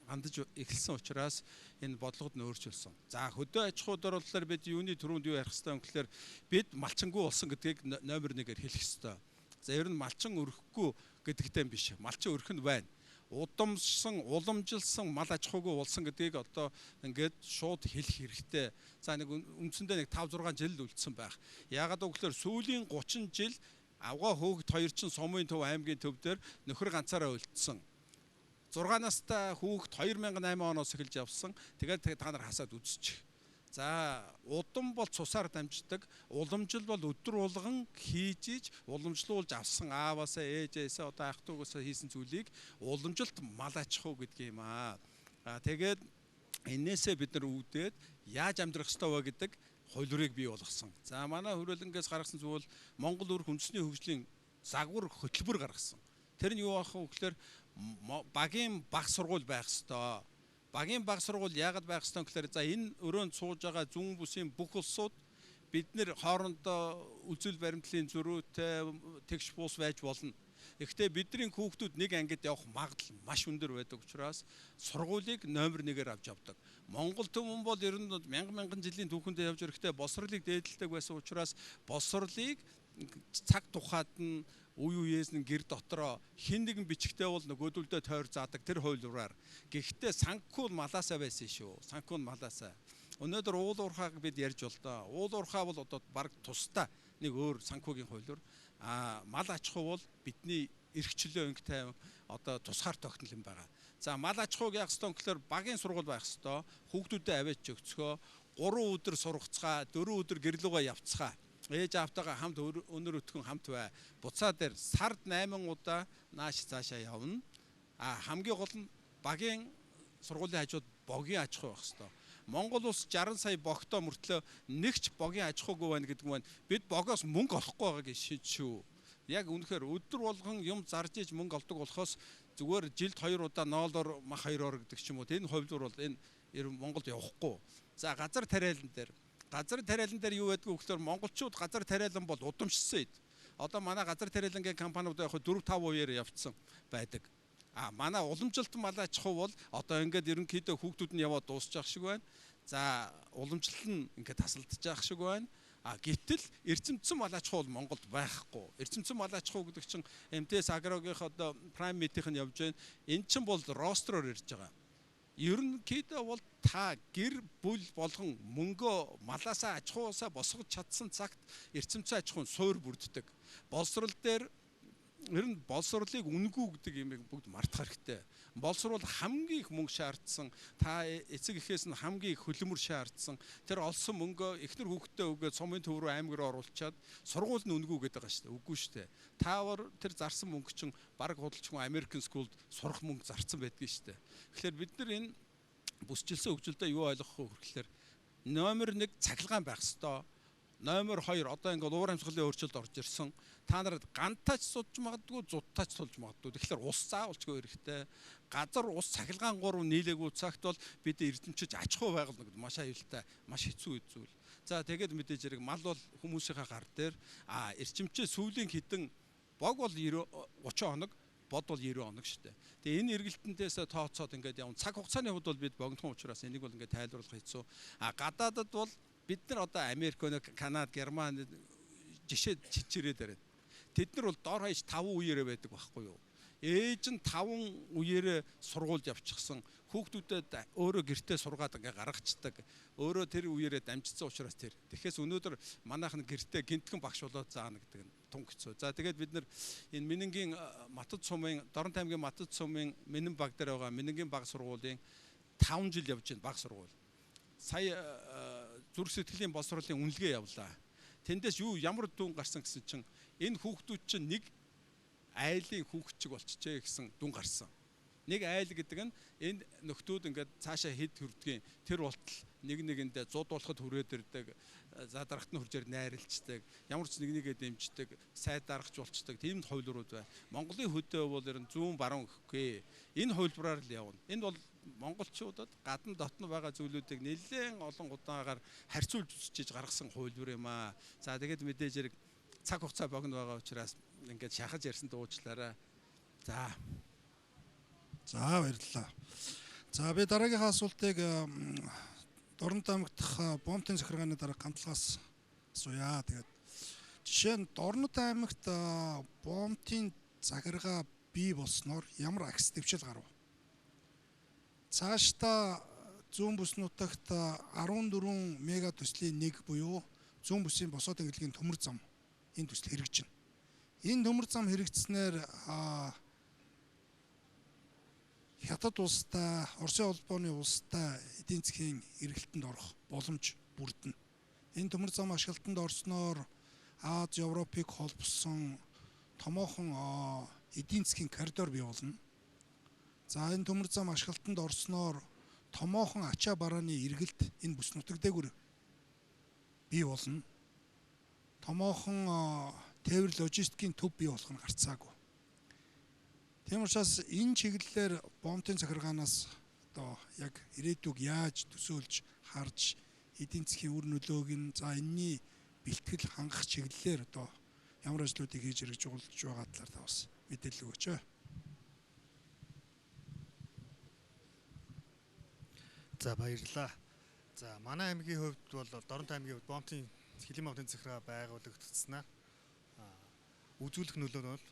хандаж эхэлсэн учраас энэ бодлогод нь өөрчлөлсөн. За хөдөө аж ахуй дөрвөллөөр бид юуны түрүүнд юу ярих хэвээр юм гэхээр бид малчингүй болсон гэдгийг номер 1-ээр хэлэх хэвээр. За ер нь малчин өрөхгүй гэдэгтэй биш. Малчин өрөх нь байна. Удамсан, уламжилсан мал аж ахуйгүй болсон гэдгийг одоо ингээд шууд хэлэх хэрэгтэй. За нэг үндсэндээ нэг 5-6 жил үлдсэн байх. Яагаад гэвэл сүүлийн 30 жил авгаа хөөгд хоёр чин Сумын төв аймгийн төв дээр нөхөр ганцаараа үлдсэн. 6 настай хүүхэд 2008 оноос эхэлж явсан. Тэгээд та нар хасаад үзчих. За удам бол цусаар дамждаг, уламжил бол өдөр болгон хийж уламжлуулж авсан ааваасаа ээжээсээ одоо ах トゥ угаасаа хийсэн зүйлийг уламжилт мал аж ахуй гэдэг юм аа. Тэгээд энээсээ бид нар үүдээд яаж амьдрах ёстой вэ гэдэг хуулийг бий болгосон. За манай хөрөлнгөөс гаргасан зүйл Монгол Өрх үндэсний хөгжлийн загвар хөтөлбөр гаргасан. Тэр нь юу аах вэ гэхээр багийн баг сургууль байх ёстой. Багийн баг сургууль яагаад байх ёстой гэхээр за энэ өрөөнд сууж байгаа зүүн бүсийн бүх улсууд бид нэр хоорондоо үзэл баримтлалын зөрүүтэй тэгш буус байж болно. Гэхдээ бидний хүүхдүүд нэг ангид явах магадлал маш өндөр байдаг учраас сургуулийг номер 1-ээр авч явдаг. Монгол түмэн бол ер нь мянган жилийн түүхэндээ явж ирэхдээ босрлыг дээдэлдэг байсан учраас босрлыг цаг тухайд нь үе үеэс нь гэр дотроо хин нэгэн бичгтээ бол нөгөөдөлдөө тойр заадаг тэр хуулиураар. Гэхдээ санхүү малаасаа байсан шүү. Санхүү малаасаа. Өнөөдөр уул уурхааг бид ярьж болдоо. Уул уурхаа бол одоо баг тусдаа нэг өөр санхүүгийн хуулиур. Мал аж ахуй бол бидний эрхчлөө өнгөтэй одоо тусгаар тогтнол юм байгаа. За мал аж ахуйг яах ёстой гэхээр багийн сургууль байх ёстой. Хүүхдүүдэд аваач өгцгөө 3 өдөр сургацгаа, 4 өдөр гэрлүүгээ явцгаа. Ээж аавтайгаа хамт өнөр өтгөн хамт бай. Буцаа дээр сард 8 удаа нааш цаашаа явна. Хамгийн гол нь багийн сургуулийн хажууд богийн аж ахуй байх ёстой. Монгол улс 60 сая богтоо мөртлөө нэгч богийн аж ахуйгүй байна гэдэг нь бид богоос мөнгө олохгүй байгааг шийдчихв. Яг үнэхээр өдөр болгон юм зарж иж мөнгө олдог болохоос зүгээр жилд 2 удаа ноолоор мах 2-оор гэдэг ч юм уу. Энэ хувилбар бол энэ Монголд явахгүй. За газар тариалан дээр юу байдгүй гэхээр монголчууд газар тариалан бол удамшсан. Одоо манай газар тариалангийн компаниуд яг 4-5% явцсан байдаг. Манай уламжилт мал аж ахуй бол одоо ингээд ерөнхийдөө хүүхдүүд нь яваад дуусчих шиг байна. За уламжлал нь ингээд тасалдчих шиг байна. Гэтэл эрчимцэн мал аж ахуй бол Монголд байхгүй. Эрчимцэн мал аж ахуй гэдэг чинь МТС Агрогийнх одоо Prime Meat-ийнх нь явж байна. Энэ чинь бол ростроор ирж байгаа. Ерөнхийдөө бол та гэр бүл болгон мөнгөө малаасаа аж ахуйсаа босгож чадсан цагт эрчимцэн аж ахуйн суур бүрддэг. Боловсрол дээр ер нь боловсролыг үнгүү гэдэг юм бүгд мартах хэрэгтэй. Боловсрол хамгийн их мөнгө шаардсан, та эцэг эхээс нь хамгийн их хөлөмөр шаардсан. Тэр олсон мөнгөө эхнэр хүүхдтэй өгөөд сумын төв рүү аймаг руу оруулчаад сургууль нь үнгүү гэдэг байгаа шүү дээ. Үгүй шүү дээ. Таавар тэр зарсан мөнгө чинь баг худалчгүй American School сурах мөнгө зарсан байдгийг шүү дээ. Тэгэхээр бид нар энэ бүсчилсэн хөгжилдөө юу ойлгох вэ гэхээр номер 1 цахилгаан байх ёстой. Номер 2 одоо ингээд уур амьсгалын өөрчлөлт орж ирсэн. Та нарт гантаач суудж магадгүй, зудтаач суулж магадгүй. Тэгэхээр ус заавалчгүй хэрэгтэй. Газар ус цахилгаан 3 нийлээгүй цагт бол бид эрдэмчиж аж ахуй байгуулна гэдэг маш аюултай, маш хэцүү зүйл. За тэгээд мэдээж хэрэг мал бол хүмүүсийнхээ гар дээр эрчимчээ сүүлийн хідэн бог бол 30 хоног, бод бол 90 хоног шүү дээ. Тэгээ энэ эргэлтэнээс тооцоод ингээд явна. Цаг хугацааны хувьд бол бид богинохон учраас энийг бол ингээд тайлбарлах хэцүү. Гадаадад бол бид нар одоо Америк, Канада, Герман жишээ чичирээд байна. тэд нар бол дор хаяж 5 үеэрээ байдаг байхгүй юу? Ээж нь 5 үеэрээ сургуульд явчихсан. Хүүхдүүдэд өөрөө гэртээ сургаад ингээ гаргацдаг. Өөрөө тэр үеэрээ дамжицсан учраас тэр. Тэгэхээс өнөөдөр манайх нь гэртээ гинтгэн багш болоод заана гэдэг нь тун хэцүү. За тэгээд бид нар энэ Минэнгийн Матад сумын Дорнот аймгийн Матад сумын Минэн баг дээр байгаа Минэнгийн баг сургуулийн 5 жил явж байна баг сургууль. Сая зүрх сэтгэлийн боловсролын үнэлгээ явлаа. Тэндээс ямар дүн гарсан гэсэн чинь энэ хүүхдүүд чинь нэг айлын хүүхчиг болчихжээ гэсэн дүн гарсан. Нэг айл гэдэг нь энэ нөхдүүд ингээд цаашаа хэд хүрдгийн тэр болтол нэг нэгэндээ зуудуулахад хүрээд ирдэг, задарахт нь хуржээр найралцдаг, ямар ч нэг нэгээ дэмждэг, сайд дарахч болцдог тийм хувилбарууд байна. Монголын хөдөө бол ер нь зүүн баруун гэхгүй. Энэ хувилбараар л явна. Энд бол монголчуудад гадна дотно байгаа зүйлүүдийг нэлээд олон удаагаар харьцуулж үзчихэж гаргасан хувилбар юм аа. За тэгээд мэдээж хэрэг цаг хугацаа богино байгаа учраас ингээд шахаж ярьсан дуучлаарай. За баярлалаа. За би дараагийнхаа асуултыг Дорнот аймаг дахь бомбын захиргааны дараа хамтлагаас асууя. Тэгээд жишээ нь Дорнот аймагт бомбын захиргаа бий болсноор ямар агс дэвшил гарав? Цаашдаа зүүн бүс нутагт 14 мега төслийн 1 буюу зүүн бүсийн босоод ангилгийн төмөр зам энэ төсөл хэрэгжинэ. Энэ төмөр зам хэрэгжснээр Хятад улстай, Оросын холбооны улстай эдийн засгийн эргэлтэнд орох боломж бүрдэнэ. Энэ төмөр зам ашиглалтанд орсноор Аз, Европыг холбосон томоохон эдийн засгийн коридор бий болно. За энэ төмөр зам ашиглалтанд орсноор томоохон ачаа барааны эргэлт энэ бүс нутаг дээгүүр бий болно. Томоохон тээвэр логистикийн төв бий болох нь гарцаагүй. Тийм учраас энэ чиглэлээр бомбын захиргаанаас одоо яг ирээдүг яаж төсөөлж харж эдийн засгийн үр нөлөөг нь за энэний бэлтгэл хангах чиглэлээр одоо ямар ажлуудыг хийж хэрэгжүүлж байгаа талаар та бас мэдээлэл өгөөч. За баярлалаа. За манай аймгийн хувьд бол Дорнот аймгийн хувьд бомбын хилийн бомбын захиргаа байгуулагдсанаар үзүүлэх нөлөө нь бол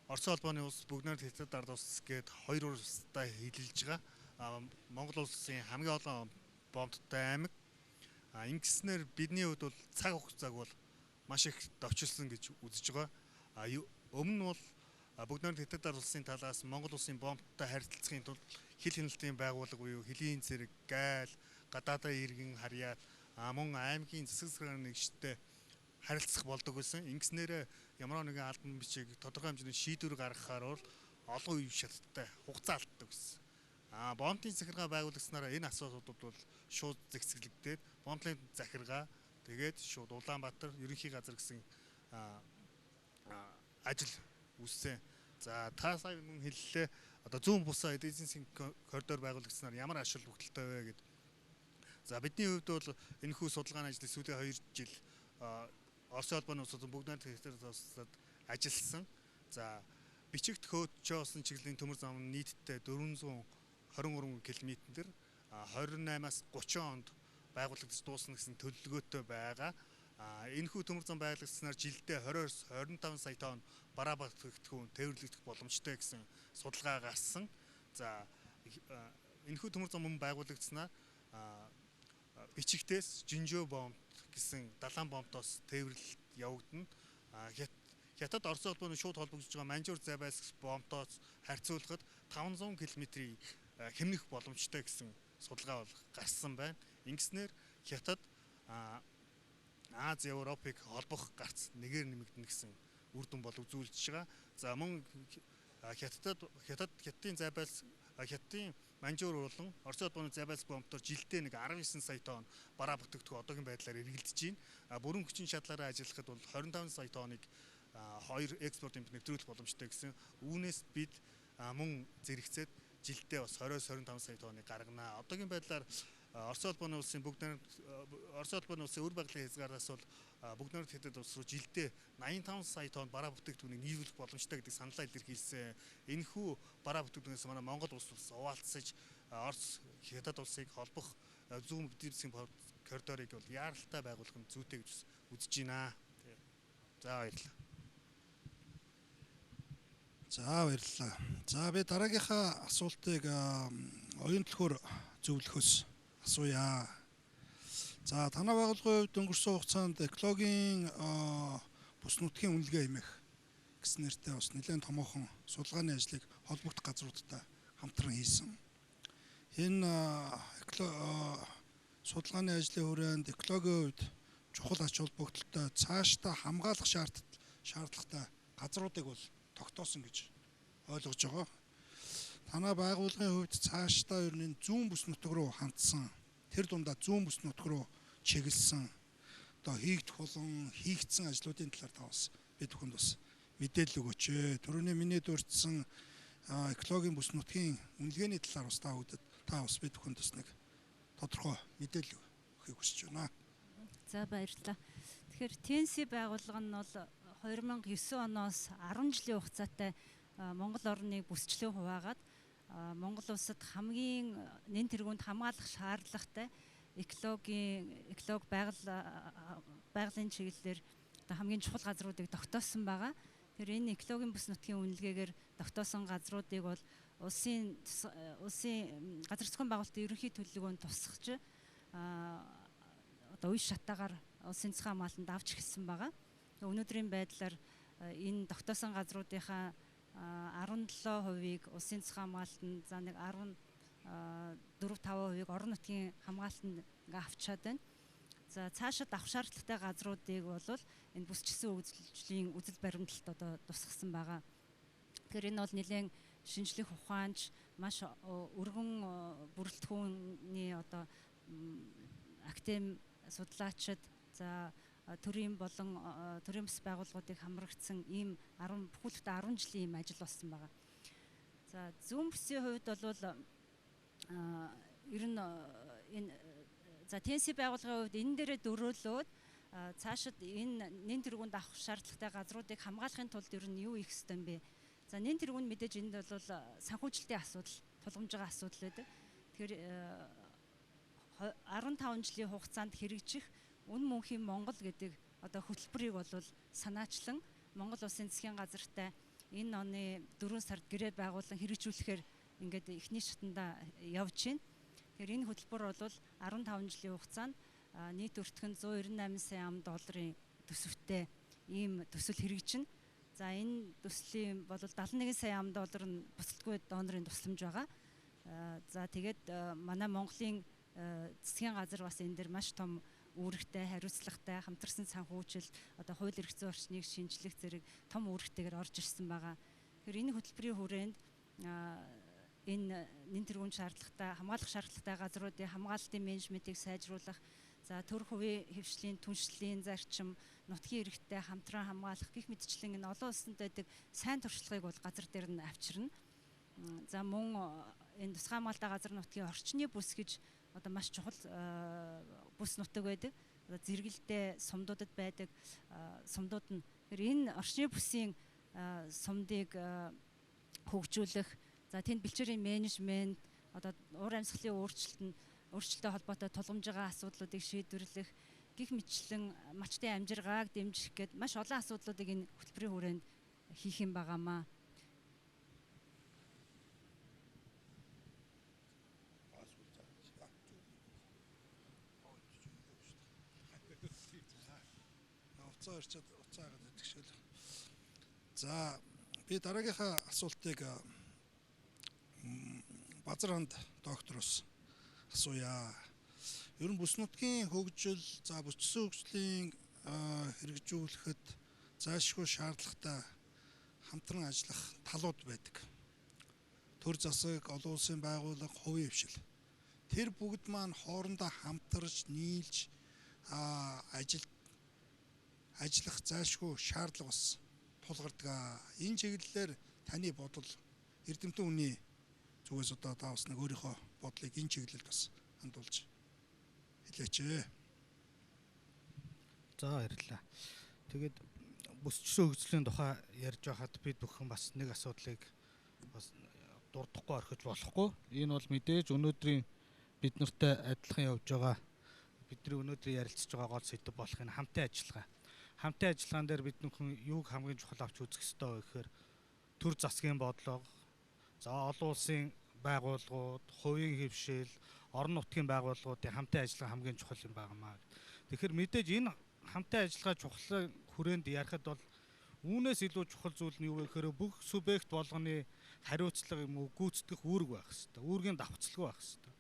Оросын холбооны улс, Бүгд найрамдах Хятад ард улс гээд 2 улстай хилэлж байгаа. Монгол улсын хамгийн олон бомбтой аймаг. Ингэснээр бидний хувьд бол цаг хугацааг бол маш их давчилсан гэж үзэж байгаа. Өмнө нь бол Бүгд найрамдах Хятад ард улсын талаас Монгол улсын бомбтой харилцахын тулд хил хяналтын байгууллага буюу хилийн зэрэг, гайл, гадаадын иргэн харьяат мөн аймгийн засаг захиргааны нэгжтэй харилцах болдог байсан. Ингэснээр ямар нэгэн албан бичиг тодорхой хэмжээний шийдвэр гаргахаар бол олон үе шаттай хугацаа алддаг гэсэн. Бомбын захиргаа байгуулагдсанаар энэ асуудлууд бол шууд зэгцэглэгдээд бомбын захиргаа тэгээд шууд Улаанбаатар ерөнхий газар гэсэн ажил үүссэн. За та сая мөн хэллээ. Одоо зүүн бусаа эдийн засгийн коридор байгуулагдсанаар ямар ашиг бүгдэлтэй вэ гэдэг. За бидний хувьд бол энэхүү судалгааны ажлыг сүүлийн 2 жил Оросын холбооны улсууд Бүгд найрамдах Хятад улсад ажилласан. За бичигт хөөцсөн чиглэлийн төмөр зам нийтдээ 423 км-ээр 28-аас 30 онд байгуулагдаж дуусна гэсэн төлөвлөгөөтэй байгаа. Энэхүү төмөр зам байгуулагдсанаар жилдээ 20-25 сая тонн бараа бүтээгдэхүүн тээвэрлэгдэх боломжтой гэсэн судалгаа гарсан. За энэхүү төмөр зам байгуулагдсанаар бичигтээс жинжөө бомб гэсэн далайн бомбтоос тээвэрлэлт явагдана. Хятад Оросын холбооны шууд холбогдож байгаа Манжуур Забайск бомбтоос харьцуулахад 500 км-ийг хэмнэх боломжтой гэсэн судалгаа бол гарсан байна. Ингэснээр Хятад Аз, Европыг холбох гарц нэгээр нэмэгдэнэ гэсэн үр дүн бол үзүүлж байгаа. За мөн Хятадын Забайск Хятадын Манжуур болон Оросын холбооны Забайск бомбтоор жилдээ нэг 19 сая тонн бараа бүтээгдэхүүн одоогийн байдлаар эргэлдэж байна. Бүрэн хүчин чадлаараа ажиллахад бол 25 сая тонныг хоёр экспортын нэвтрүүлэх боломжтой гэсэн. Үүнээс бид мөн зэрэгцээд жилдээ бас 20-25 сая тонныг гаргана. Одоогийн байдлаар Оросын холбооны улсын Оросын холбооны улсын өр баглын хязгаараас бол Бүгд найрамдах Хятад улс руу жилдээ 85 сая тонн бараа бүтээгдэхүүнийг нийлүүлэх боломжтой гэдэг саналаа илэрхийлсэн. Энэхүү бараа бүтээгдэхүүнээс манай Монгол улс хуваалцаж Орос Хятад улсыг холбох зүүн эдийн засгийн коридорыг бол яаралтай байгуулах нь зүйтэй гэж үзэж байна. За баярлалаа. За баярлалаа. За би дараагийнхаа асуултыг оюун төлхөөр зөвлөхөөс асууя. За танай байгууллагын хувьд өнгөрсөн хугацаанд экологийн бус нутгийн үнэлгээ хэмээх гэсэн нэртэй бас нэлээд томоохон судалгааны ажлыг холбогдох газруудтай хамтран хийсэн. Энэ судалгааны ажлын хүрээнд экологийн хувьд чухал ач холбогдолтой цаашдаа хамгаалах шаардлагатай газруудыг бол тогтоосон гэж ойлгож байгаа. Танай байгууллагын хувьд цаашдаа ер нь зүүн бүс нутаг руу хандсан, тэр дундаа зүүн бүс нутаг руу чиглэсэн одоо хийгдэх болон хийгдсэн ажлуудын талаар та бас бид бүхэнд бас мэдээлэл өгөөч. Түрүүний миний дурдсан экологийн бүс нутгийн үнэлгээний талаар бас та бас бид бүхэнд бас нэг тодорхой мэдээлэл өгөхийг хүсэж байна. За баярлалаа. Тэгэхээр TNC байгууллага нь бол 2009 оноос 10 жилийн хугацаатай Монгол орныг бүсчлэн хуваагаад Монгол улсад хамгийн нэн тэргуунд хамгаалах шаардлагатай эколог байгалийн чиглэлээр хамгийн чухал газруудыг тогтоосон байгаа. Тэр энэ экологийн бүс нутгийн үнэлгээгээр тогтоосон газруудыг бол улсын газар зохион байгуулалтын ерөнхий төлөвлөгөөнд тусгаж одоо үе шатаагаар улсын засгийн хамгаалалтанд авч эхэлсэн байгаа. Өнөөдрийн байдлаар энэ тогтоосон газруудынхаа 17%-ийг улсын засгийн хамгаалтанд, за нэг 14-5%-ийг орон нутгийн хамгаалтанд ингээ авчаад байна. За цаашид авах шаардлагатай газруудыг бол энэ бүсчилсэн үйлчлэлийн үзэл баримталд одоо тусгасан байгаа. Тэгэхээр энэ бол нэлээд шинжлэх ухаанч, маш өргөн бүрэлдэхүүний одоо академи судлаачид, за төрийн болон төрийн бас байгууллагуудыг хамрагдсан ийм бүхэлдээ 10 жилийн ийм ажил болсон байгаа. За зүүн бүсийн хувьд бол ер нь энэ TNC байгууллагын хувьд энэ дээрээ дөрөөлөөд цаашид энэ нэн тэргуунд авах шаардлагатай газруудыг хамгаалахын тулд ер нь юу хийх ёстой юм бэ? За нэн тэргуунд мэдээж энд бол санхүүжилтийн асуудал, тулгамж байгаа асуудал байдаг. Тэгэхээр 15 жилийн хугацаанд хэрэгжих үн мөнхийн Монгол гэдэг одоо хөтөлбөрийг бол санаачлан Монгол улсын засгийн газартай энэ оны 4 сард гэрээ байгуулан хэрэгжүүлэхээр ингээд эхний шатанда явж байна. Тэгэхээр энэ хөтөлбөр бол 15 жилийн хугацаанд нийт өртгөн 198 сая ам долларын төсөвтэй ийм төсөл хэрэгжинэ. За энэ төслийн бол 71 сая ам доллар нь бүсэлтгүй донорын тусламж байгаа. За тэгээд манай Монголын засгийн газар бас энэ дээр маш том үүрэгтэй, хариуцлагатай, хамтарсан санхүүжил, одоо хууль эрх зүйн орчныг шинжлэх зэрэг том үүрэгтэйгээр орж ирсэн байгаа. Тэгэхээр энэ хөтөлбөрийн хүрээнд энэ нэн тэргуун шаардлагатай, хамгаалах шаардлагатай газруудын хамгаалалтын менежментийг сайжруулах, за төр хувийн хэвшлийн, түншлэлийн зарчим, нутгийн иргэдтэй хамтран хамгаалах гэх мэтчлэн энэ олон улсанд байдаг сайн туршлагыг бол газар дээр нь авчирна. За мөн энэ тусгай хамгаалалтаа газар нутгийн орчны бүс гэж одоо маш чухал бүс нутаг байдаг. Одоо зэрэгэлдээ сумдуудад байдаг сумдууд нь. Энэ орчны бүсийн сумдыг хөгжүүлэх, за тэнд бэлчээрийн менежмент, одоо уур амьсгалын өөрчлөлттэй холбоотой тулгамж байгаа асуудлуудыг шийдвэрлэх, гих мэтчлэн мачтын амжиргааг дэмжих гээд маш олон асуудлуудыг энэ хөтөлбөрийн хүрээнд хийх юм байгаамаа. За би дараагийнхаа асуултыг Базарханд доктороос асууя. Ер нь бүс нутгийн хөгжил, за бүсчилсэн хөгжлийн хэрэгжүүлэхэд зайлшгүй шаардлагатай хамтран ажиллах талууд байдаг. Төр засаг, олон улсын байгууллага, хувийн хвшил. Тэр бүгд маань хоорондоо хамтарч, нийлж ажиллах зайлшгүй шаардлага бас тулгардаг. Энэ чиглэлээр таны бодол, эрдэмтэн хүний зүгээс одоо та бас нэг өөрийнхөө бодлыг энэ чиглэлд бас хандуулж хэлээч. За баярлалаа. Тэгээд бүсчилсэн хөгжлийн тухай ярьж байхад бид бүхэн бас нэг асуудлыг бас дурдахгүй орхиж болохгүй. Энэ бол мэдээж өнөөдрийн бид нартай адилхан явж байгаа, бидний өнөөдрийн ярилцж байгаа гол сэдэв болох энэ хамтын ажиллагаа. хамтын ажиллагаан дээр бид нөхөн юуг хамгийн чухал авч үзэх ёстой вэ гэхээр төр засгийн бодлого, за олон улсын байгууллагууд, хувийн хэвшил, орон нутгийн байгууллагуудын хамтын ажиллагаа хамгийн чухал юм байнамаа. Тэгэхээр мэдээж энэ хамтын ажиллагаа чухлын хүрээнд ярихад бол үүнээс илүү чухал зүйл нь юу вэ гэхээр бүх субъект болгоны хариуцлага юм уу гүйцэтгэх үүрэг байх хэрэгтэй. Үүргийн давхцлага байх хэрэгтэй.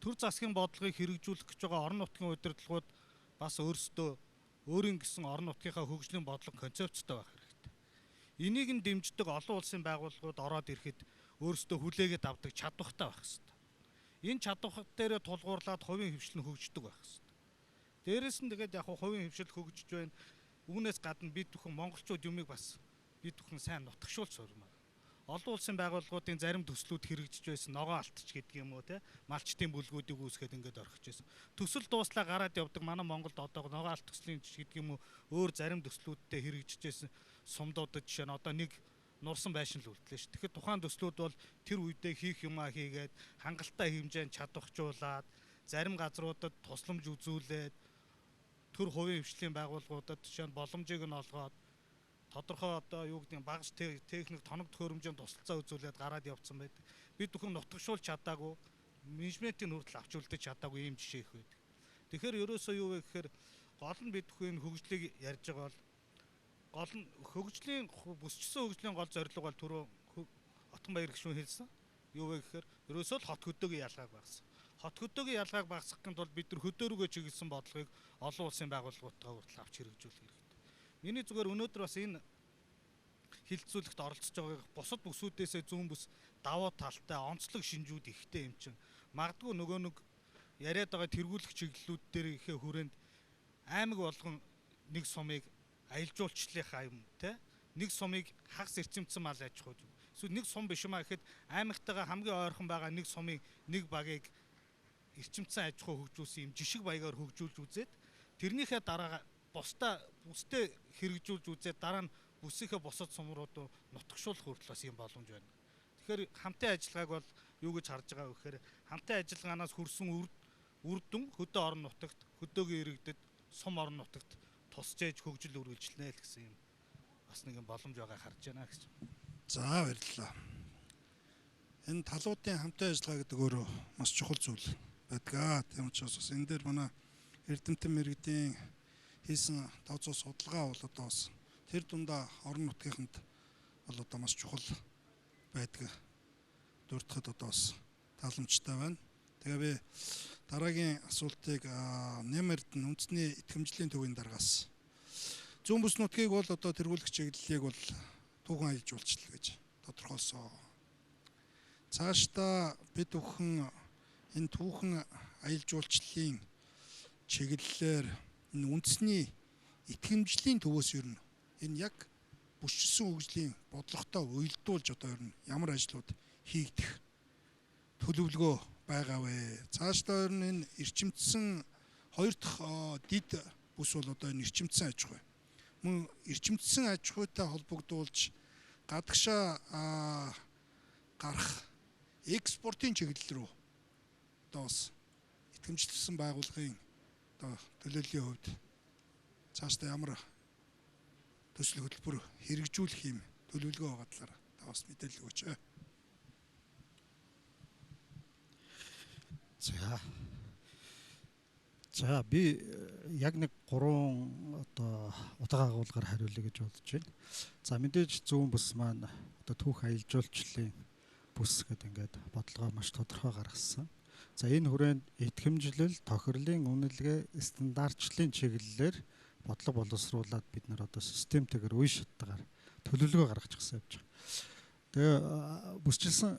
Төр засгийн бодлогыг хэрэгжүүлэх гэж байгаа орон нутгийн удирдлагууд бас өөрсдөө өөрийн гэсэн орон нутгийнхаа хөгжлийн бодлого концепцтой байх хэрэгтэй. Энийг нь дэмждэг олон улсын байгууллагууд ороод ирэхэд өөрсдөө хүлээгээд авдаг чадвартай байх хэрэгтэй. Энэ чадвар дээрээ тулгуурлаад хувийн хөвшил нь хөгждөг байх хэрэгтэй. Дээрээс нь тэгээд яг хувийн хөвшил хөгжиж байна. Үүнээс гадна бид бүхэн монголчууд юмыг бас бид бүхэн сайн нутагшуулж сурмаар. Олон улсын байгууллагуудын зарим төслүүд хэрэгжиж байсан ногоон алтч гэдэг юм уу те малчтын бүлгүүдийг үүсгээд ингээд орхиж байсан. Төсөл дууслаа гараад явдаг манай Монголд одоо ногоон алт төслийн гэдэг юм уу өөр зарим төслүүдтэй хэрэгжиж байсан сумдуудад жишээ нь одоо нэг нурсан байшин л үлдлээ ш. Тэгэхээр тухайн төслүүд бол тэр үедээ хийх юмаа хийгээд хангалттай хэмжээнд чадварчуулаад зарим газруудад тусламж үзүүлээд төр хувийн хвшлийн байгууллагуудад жишээ нь боломжийг нь олгоод тодорхой одоо юу гэдэг нь багш техник тоног төхөөрөмжийн тусалцаа үзүүлээд гараад явцсан байдаг. Бид бүхэн нутагшуулж чадаагүй, менежментийн хүртэл авч үлдэж чадаагүй ийм жишээ их байдаг. Тэгэхээр ерөөсөө юу вэ гэхээр гол нь бид бүхэн хөгжлийг ярьж байгаа бол гол нь хөгжлийн бүсчсэн хөгжлийн гол зорилго бол түрүү Отгонбаяр гишүүн хэлсэн. Юу вэ гэхээр ерөөсөө л хот хөдөөгийн ялгааг багасгах. Хот хөдөөгийн ялгааг багасгахын тулд бид нар хөдөөрөгөө чиглэсэн бодлогыг олон улсын байгууллагуудтай хүртэл авч хэрэгжүүлэх хэрэгтэй. Миний зүгээр өнөөдөр бас энэ хилцүүлэгт оролцож байгааг бусад бүсүүдээсээ зүүн бүс давуу талтай онцлог шинжүүд ихтэй юм чинь. Магадгүй нөгөө нэг яриад байгаа тэргүүлэх чиглэлүүд дээр ихэ хүрээнд аймаг болгон нэг сумыг аялал жуулчлалынхаа юм те нэг сумыг хагас эрчимцэн мал аж ахуй. Эсвэл нэг сум биш юм а гэхэд аймагтайгаа хамгийн ойрхон байгаа нэг сумын нэг багийг эрчимцэн аж ахуй хөгжүүлсэн юм жишг баягаар хөгжүүлж үзээд тэрнийхээ дараа бүстэй хэрэгжүүлж үзээд дараа нь бүсийнхээ босод сумрууд нутагшуулах хүртэл бас юм боломж байна. Тэгэхээр хамтын ажиллагааг бол юу гэж харж байгаа вэ гэхээр хамтын ажиллагаанаас хүрсэн үр дүн хөдөө орон нутагт хөдөөгийн иргэдэд сум орон нутагт тусч ээж хөгжил үргэлжлэнэ л гэсэн юм бас нэг юм боломж байгаа харж байна гэж. За баярлалаа. Энэ талуудын хамтын ажиллагаа гэдэг өөрөө маш чухал зүйл байдаг. Тийм учраас бас энэ дээр манай Эрдэмтэн мэргэдийн хийсэн тооцоо судалгаа бол одоо бас тэр дундаа орон нутгийнханд бол одоо маш чухал байдаг. Дурдхад одоо бас тааламжтай байна. Тэгээ би дараагийн асуултыг нэмэрд нь үндэсний итгэмжлийн төвийн дараагаас зүүн бүс нутгийг бол одоо тэргүүлэх чиглэлийг бол түүхэн аялал жуулчлал гэж тодорхойлсон. Цаашдаа бид бүхэн энэ түүхэн аялал жуулчлалын чиглэлээр энэ үндэсний итгэмжлийн төвөөс ер нь энэ яг бүсчилсэн хөгжлийн бодлоготой уялдуулж одоо ер нь ямар ажлууд хийгдэх төлөвлөгөө байгаа вэ? Цаашдаа ер нь энэ эрчимдсэн хоёр дахь дид бүс бол одоо энэ эрчимдсэн аж ахуй. Мөн эрчимдсэн аж ахуйтай холбогдуулж гадагшаа гарах экспортын чиглэл рүү одоо бас итгэмжлэлсэн байгууллагын одоо төлөөллийн хувьд цаашдаа ямар төсөл хөтөлбөр хэрэгжүүлэх юм төлөвлөгөө байгаа талаар та бас мэдээлэл өгөөч. За би яг нэг 3 одоо утга агуулгаар хариулъя гэж бодож байна. За мэдээж зүүн бүс маань одоо түүх аялал жуулчлалын бүс гэдэг ингээд бодлогоо маш тодорхой гаргасан. За энэ хүрээнд итгэмжлэл, тохирлын үнэлгээ, стандартчлалын чиглэлээр бодлого боловсруулад бид нар одоо системтэйгээр үе шаттайгаар төлөвлөгөө гаргаж гисэн явж байгаа. Тэгээ бүсчилсэн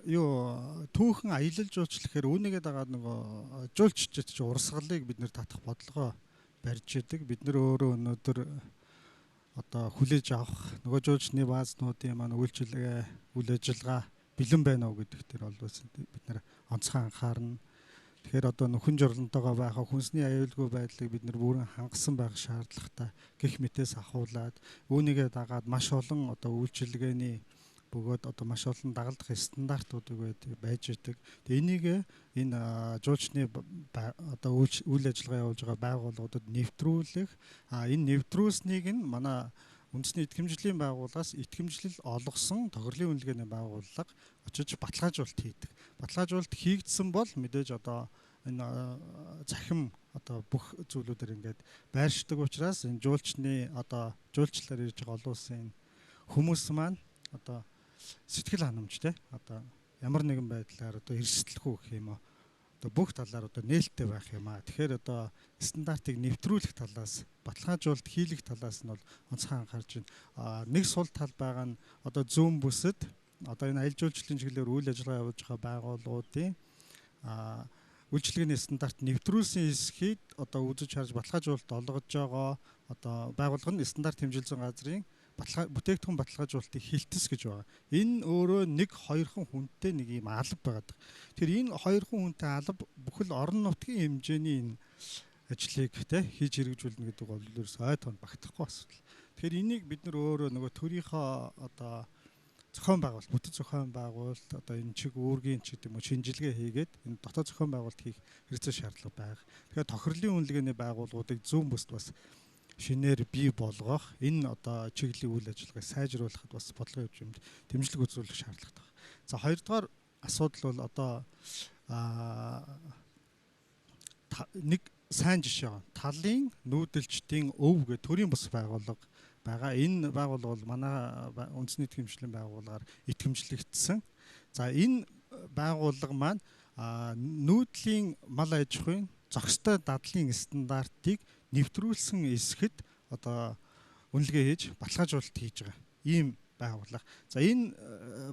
түүхэн аялал жуулчлал гэхээр үүнийгээ дагаад нөгөө жуулччид чи урсгалыг бид нэр татах бодлогоо барьж идэг. Бид нэр өөрөө өнөөдөр одоо хүлээж авах нөгөө жуулчны баазнуудын маань үйлчилгээ, үйл ажиллагаа бэлэн байна уу гэдэг дээр бол бид нэр онцгой анхаарна. Тэгэхээр одоо нөхөн жорлонтойгоо байх хүнсний аюулгүй байдлыг бид нар бүрэн хангасан байх шаардлагатай гэх мэтээс ахуулаад үүнийгээ дагаад маш олон одоо үйлчилгээний бөгөөд одоо маш олон дагалдах стандартуудыг байж идэг. Тэгээ энийг энэ жуулчны одоо үйл ажиллагаа явуулж байгаа байгууллагуудад нэвтрүүлэх, энэ нэвтрүүлснийг нь манай үндэсний итгэмжлэлийн байгууллагаас итгэмжлэл олгосон тохирлын үнэлгээний байгууллага очиж баталгаажуулалт хийдэг. Баталгаажуулалт хийгдсэн бол мэдээж одоо энэ захим одоо бүх зүйлүүдээр ингээд байршдаг учраас энэ жуулчны одоо жуулчлаар ирж байгаа олон улсын хүмүүс маань одоо сэтгэл ханамжтай одоо ямар нэгэн байдлаар одоо эрсдэлгүй гэх юм уу одоо бүх талаар одоо нээлттэй байх юм аа. Тэгэхээр одоо стандартыг нэвтрүүлэх талаас баталгаажуулалт хийлгэх талаас нь бол онцгой анхаарч байна. Нэг сул тал байгаа нь одоо зүүн бүсэд одоо энэ аялал жуулчлалын чиглэлээр үйл ажиллагаа явуулж байгаа байгууллагуудын үйлчилгээний стандарт нэвтрүүлсэн хэсгийг одоо үзэж харж баталгаажуулалт олгож байгаа одоо байгууллага нь стандарт хэмжилсэн газрын бүтээгдэхүүн баталгаажуулалтыг хилтэс гэж байгаа. Энэ өөрөө нэг хоёрхан хүнтэй нэг юм алба байгаад. Тэгэхээр энэ хоёрхан хүнтэй алба бүхэл орон нутгийн хэмжээний энэ ажлыг хийж хэрэгжүүлнэ гэдэг бол ерөөс ой тоонд багтахгүй асуудал. Тэгэхээр энийг бид нар өөрөө нөгөө төрийнхөө одоо зохион байгуулалт, бүтэц зохион байгуулалт одоо энэ чиг үүргийн ч гэдэг юм уу шинжилгээ хийгээд энэ дотоод зохион байгуулалт хийх хэрэгцээ шаардлага байна. Тэгэхээр тохирлын үнэлгээний байгууллагуудыг зүүн бүст бас шинээр бий болгох энэ одоо чиглэлийн үйл ажиллагааг сайжруулахад бас бодлогын хэмжээнд дэмжлэг үзүүлэх шаардлагатай байна. За хоёрдугаар асуудал бол одоо нэг сайн жишээ байна. Талын нүүдэлчдийн өв гэх төрийн бас байгууллага байгаа. Энэ байгууллага бол манай үндэсний итгэмжлэлийн байгууллагаар итгэмжлэгдсэн. За энэ байгууллага маань нүүдлийн мал аж ахуйн зохистой дадлын стандартыг нэвтрүүлсэн эсэхэд одоо үнэлгээ хийж баталгаажуулалт хийж байгаа ийм байгууллага. За энэ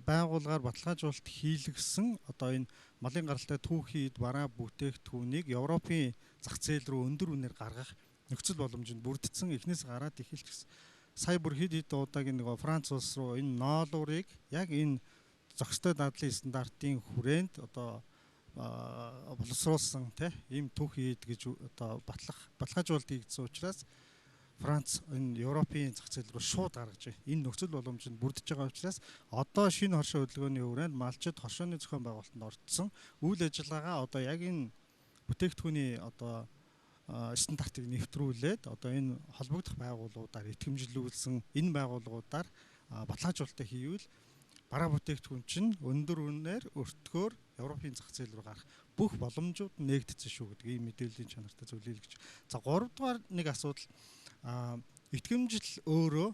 байгууллагаар баталгаажуулалт хийлгэсэн одоо энэ малын гаралтай түүхийд бараа бүтээгдэхүүнийг Европын зах зээл рүү өндөр үнээр гаргах нөхцөл боломжинд бүрдсэн эхнээс гараад эхэлчихсэн. Сая бүр хэд удаагийн нөгөө Франц улс руу энэ ноолуурыг яг энэ зохистой дадлын стандартын хүрээнд одоо боловсруулсан ийм түүхийд гэж одоо баталгаажуулалт хийгдсэн учраас Франц энэ Европын зах зээл рүү шууд гаргаж байна. Энэ нөхцөл боломжинд бүрдэж байгаа учраас одоо шинэ хоршоо хөдөлгөөний хүрээнд малчид хоршооны зохион байгуулалтанд орцсон үйл ажиллагаагаа одоо яг энэ бүтээгдэхүүний одоо стандартыг нэвтрүүлээд одоо энэ холбогдох байгууллагуудаар итгэмжлүүлсэн энэ байгууллагуудаар баталгаажуулалтаа хийвэл бараа бүтээгдэхүүн чинь өндөр үнээр өртгөөр Европын зах зээл рүү гарах бүх боломжууд нээгдсэн шүү гэдэг ийм мэдээллийн чанартай зүйлийг гэж. За 3 дугаар нэг асуудал итгэмжил өөрөө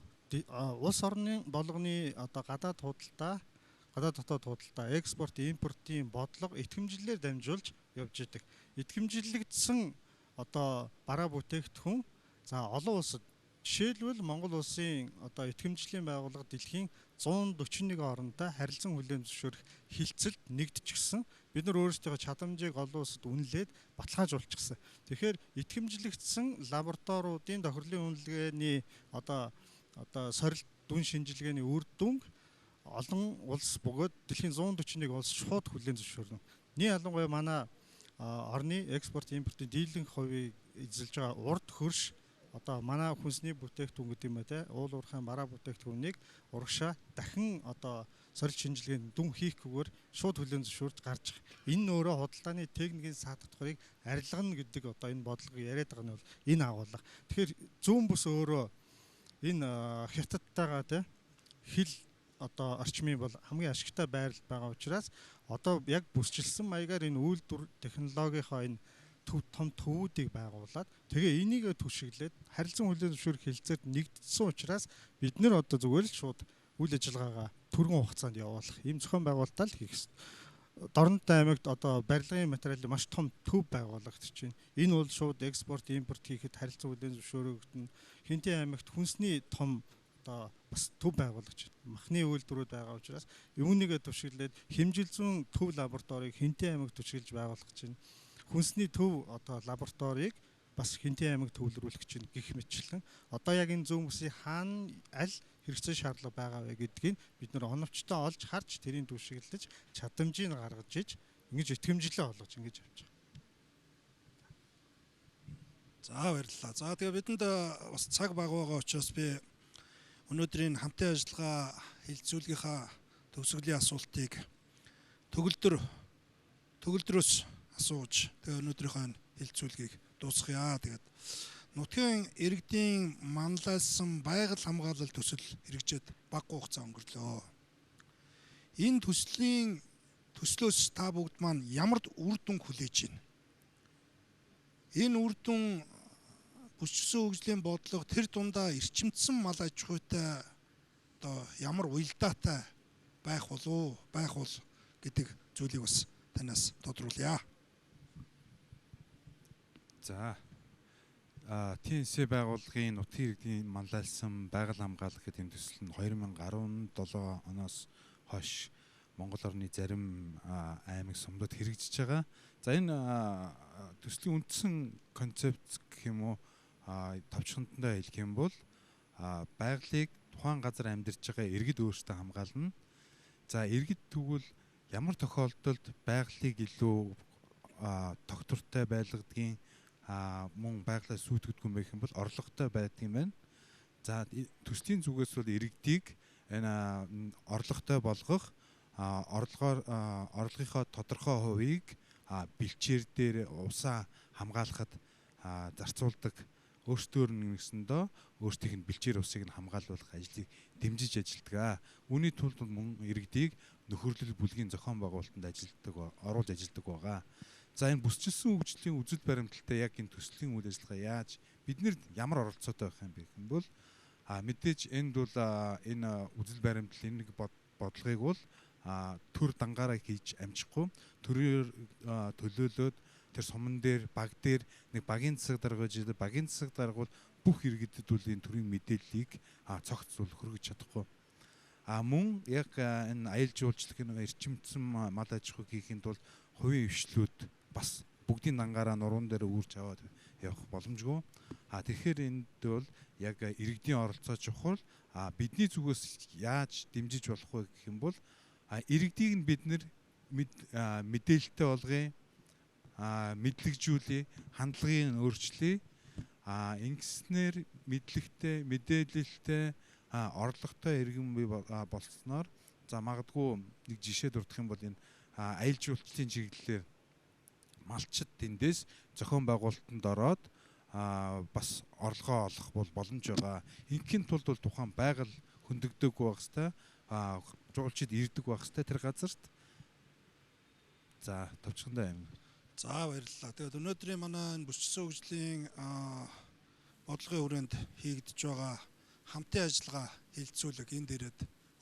улс орны болгоны одоо гадаад худалдаа, гадаад дотоод худалдаа, экспорт, импортын бодлого итгэмжлэлээр дамжуулж явж идэг. Итгэмжлэгдсэн одоо бараа бүтээгдэхүүн за олон улсад жишээлбэл Монгол улсын одоо итгэмжлэлийн байгууллага дэлхийн 141 орондоо харилцан хүлээн зөвшөөрөх хилцэлд нэгдчихсэн. Бид нар өөрсдийнхөө чадамжийг олон улсад үнэлээд баталгаажуулчихсан. Тэгэхээр итгэмжлэгдсэн лабораториудын тохирлын үнэлгээний одоо сорилт дүн шинжилгээний үр дүн олон улс бөгөөд дэлхийн 141 улс шууд хүлээн зөвшөөрнө. Нэг ялангуяа манай орны экспорт импортын дийлэнх хувийг эзэлж байгаа урд хөрш одоо манай хүнсний бүтээгдэхүүн гэдэг юм ба уул уурхайн бараа бүтээгдэхүүнийг урагшаа дахин одоо сорилт шинжилгээнд дүн хийхгүйгээр шууд хүлээн зөвшөөрж гарч байгаа. Энэ өөрөө худалдааны техникийн саатгахыг арилгана гэдэг одоо энэ бодлого яриад байгаа нь бол энэ агуулга. Тэгэхээр зүүн бүс өөрөө энэ хятадтайгаа хил одоо орчмын бол хамгийн ашигтай байрлал байгаа учраас одоо яг бүсчилсэн маягаар энэ үйлдвэр технологийнхоо энэ том төвүүдийг байгуулад тэгээ энийг түшиглээд харилцан хүлээн зөвшөөрөх хилцээнд нэгдсэн учраас бид нэр одоо зүгээр л шууд үйл ажиллагаагаа түргэн хугацаанд явуулах ийм зохион байгуулалтаа л хийх хэрэгтэй. Дорнтой аймагт одоо барилгын материалын маш том төв байгуулагдаж байна. Энэ бол шууд экспорт, импорт хийхэд харилцан хүлээн зөвшөөрөгдөн. Хинтээ аймагт хүнсний том одоо бас төв байгуулагдаж байна. Махны үйлдвэрүүд байгаа учраас үүнийгээ түшиглээд хэмжилзүүн төв лабораторийг Хинтээ аймагт түшиглэж байгуулах чинь хүнсний төв одоо лабораторийг бас Хинтээ аймаг төвлөрүүлэх чинь гэх мэтчлэн одоо яг энэ зүүн бүсийн хаана аль хэрэгцээ шаардлага байгаа вэ гэдгийг бид нэр оновчтой олж харж тэрийн түшиглэж чадамжийг гаргаж иж ингэж итгэмжлээ олгож ингэж явж байгаа. За баярлалаа. За тэгээ бидэнд бас цаг бага байгаа учраас би өнөөдрийн хамтын ажиллагаа хилцүүлгийнхаа төгсгөлийн асуултыг төгөлдрөөс асууж тэгээ өнөөдрийнхөө хэлцүүлгийг дуусгая. Тэгээд нутгийн иргэдийн манлайлсан байгаль хамгаалал төсөл хэрэгжээд багагүй хугацаа өнгөрлөө. Энэ төслөөс та бүгд маань ямар үр дүн хүлээж байна? Энэ үр дүн бүсчсэн хөгжлийн бодлого тэр дундаа эрчимдсэн мал аж ахуйтай одоо ямар уялдаатай байх болов гэдэг зүйлийг бас танаас тодруулъя. За ТНС байгууллагын нутгийн иргэдийн манлайлсан байгаль хамгаалах гэдэг энэ төсөл нь 2017 оноос хойш Монгол орны зарим аймаг сумдад хэрэгжиж байгаа. За энэ төслийн үндсэн концепц гэх юм уу товчхондоо хэлэх юм бол байгалыг тухайн газар амьдарч байгаа иргэд өөрсдөө хамгаална. За иргэд тэгвэл ямар тохиолдолд байгалыг илүү тогтвортой байлгадгийн мөн байгалаа сүйтгэдэггүй юм байх юм бол орлоготой байдаг юм байна. За төслийн зүгээс бол иргэдийг энэ орлоготой болгох орлогынхоо тодорхой хувийг бэлчээр дээр усаа хамгаалахад зарцуулдаг өөртөө нэгсэндөө өөртөөх нь бэлчээр усыг нь хамгаалуулах ажлыг дэмжиж ажилтдаг. Үүний тулд мөн иргэдийг нөхөрлөл бүлгийн зохион байгуулалтанд оруулж ажилтдаг байгаа. За энэ бүсчилсэн хөгжлийн үзэл баримталтай яг энэ төслийн үйл ажиллагаа яаж бид нэр ямар оролцоотой байх юм бэ гэх юм бол мэдээж энд бол энэ үзэл баримтлалын нэг бодлогыг бол төр дангаараа хийж амжихгүй төрөөр төлөөлөөд тэр суман дээр баг дээр нэг багийн засаг дарга гэж багийн засаг дарга бол бүх иргэдэд бол энэ төрлийн мэдээллийг цогц зүйл хөргөж чадахгүй. Мөн яг энэ аялал жуулчлалын эрчимдсэн мал аж ахуй хийхэд бол хувийн хвшлүүд бас бүгдийн дангаараа нуруунд дээр үүрч аваад явах боломжгүй. Тэгэхээр энд бол яг иргэдийн оролцоо чухал. Бидний зүгээс яаж дэмжиж болох вэ гэх юм бол иргэдийг нь бид нэр мэдээлэлтэй болгоё, мэдлэгжүүлээ, хандлагыг нь өөрчлөе. Ингэснээр мэдлэгтэй, мэдээлэлтэй, орлоготой иргэн бий болсноор за магадгүй нэг жишээ дурдах юм бол энэ аялал жуулчлалын чиглэлээр малчид тэндээс зохион байгуулалтанд ороод бас орлогоо олох бол боломж байгаа. Ингийн тулд бол тухайн байгаль хөндөгдөг байх хэвээр жуулчид ирдэг байх хэвээр тэр газарт. За товчхондоо юм. За баярлалаа. Тэгээд өнөөдрийн манай энэ бүсчсэн хөгжлийн бодлогын хүрээнд хийгдэж байгаа хамтын ажиллагаа хилцүүлэг энэ дээрээ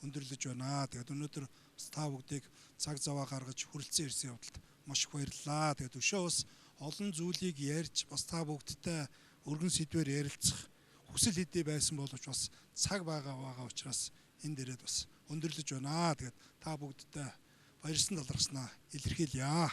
өндөрлөж байна. Тэгээд өнөөдөр та бүгдийг цаг зав гаргаж хүрэлцэн ирсэн явдалд маш их баярлалаа. Тэгээд өшөө бас олон зүйлийг ярьж бас та бүгдтэй өргөн сэдвээр ярилцах хүсэл хэдий байсан боловч бас цаг байгаа учраас энэ дээрээ бас өндөрлөж байна. Тэгээд та бүгдтэй баярсан талархснаа илэрхийлье.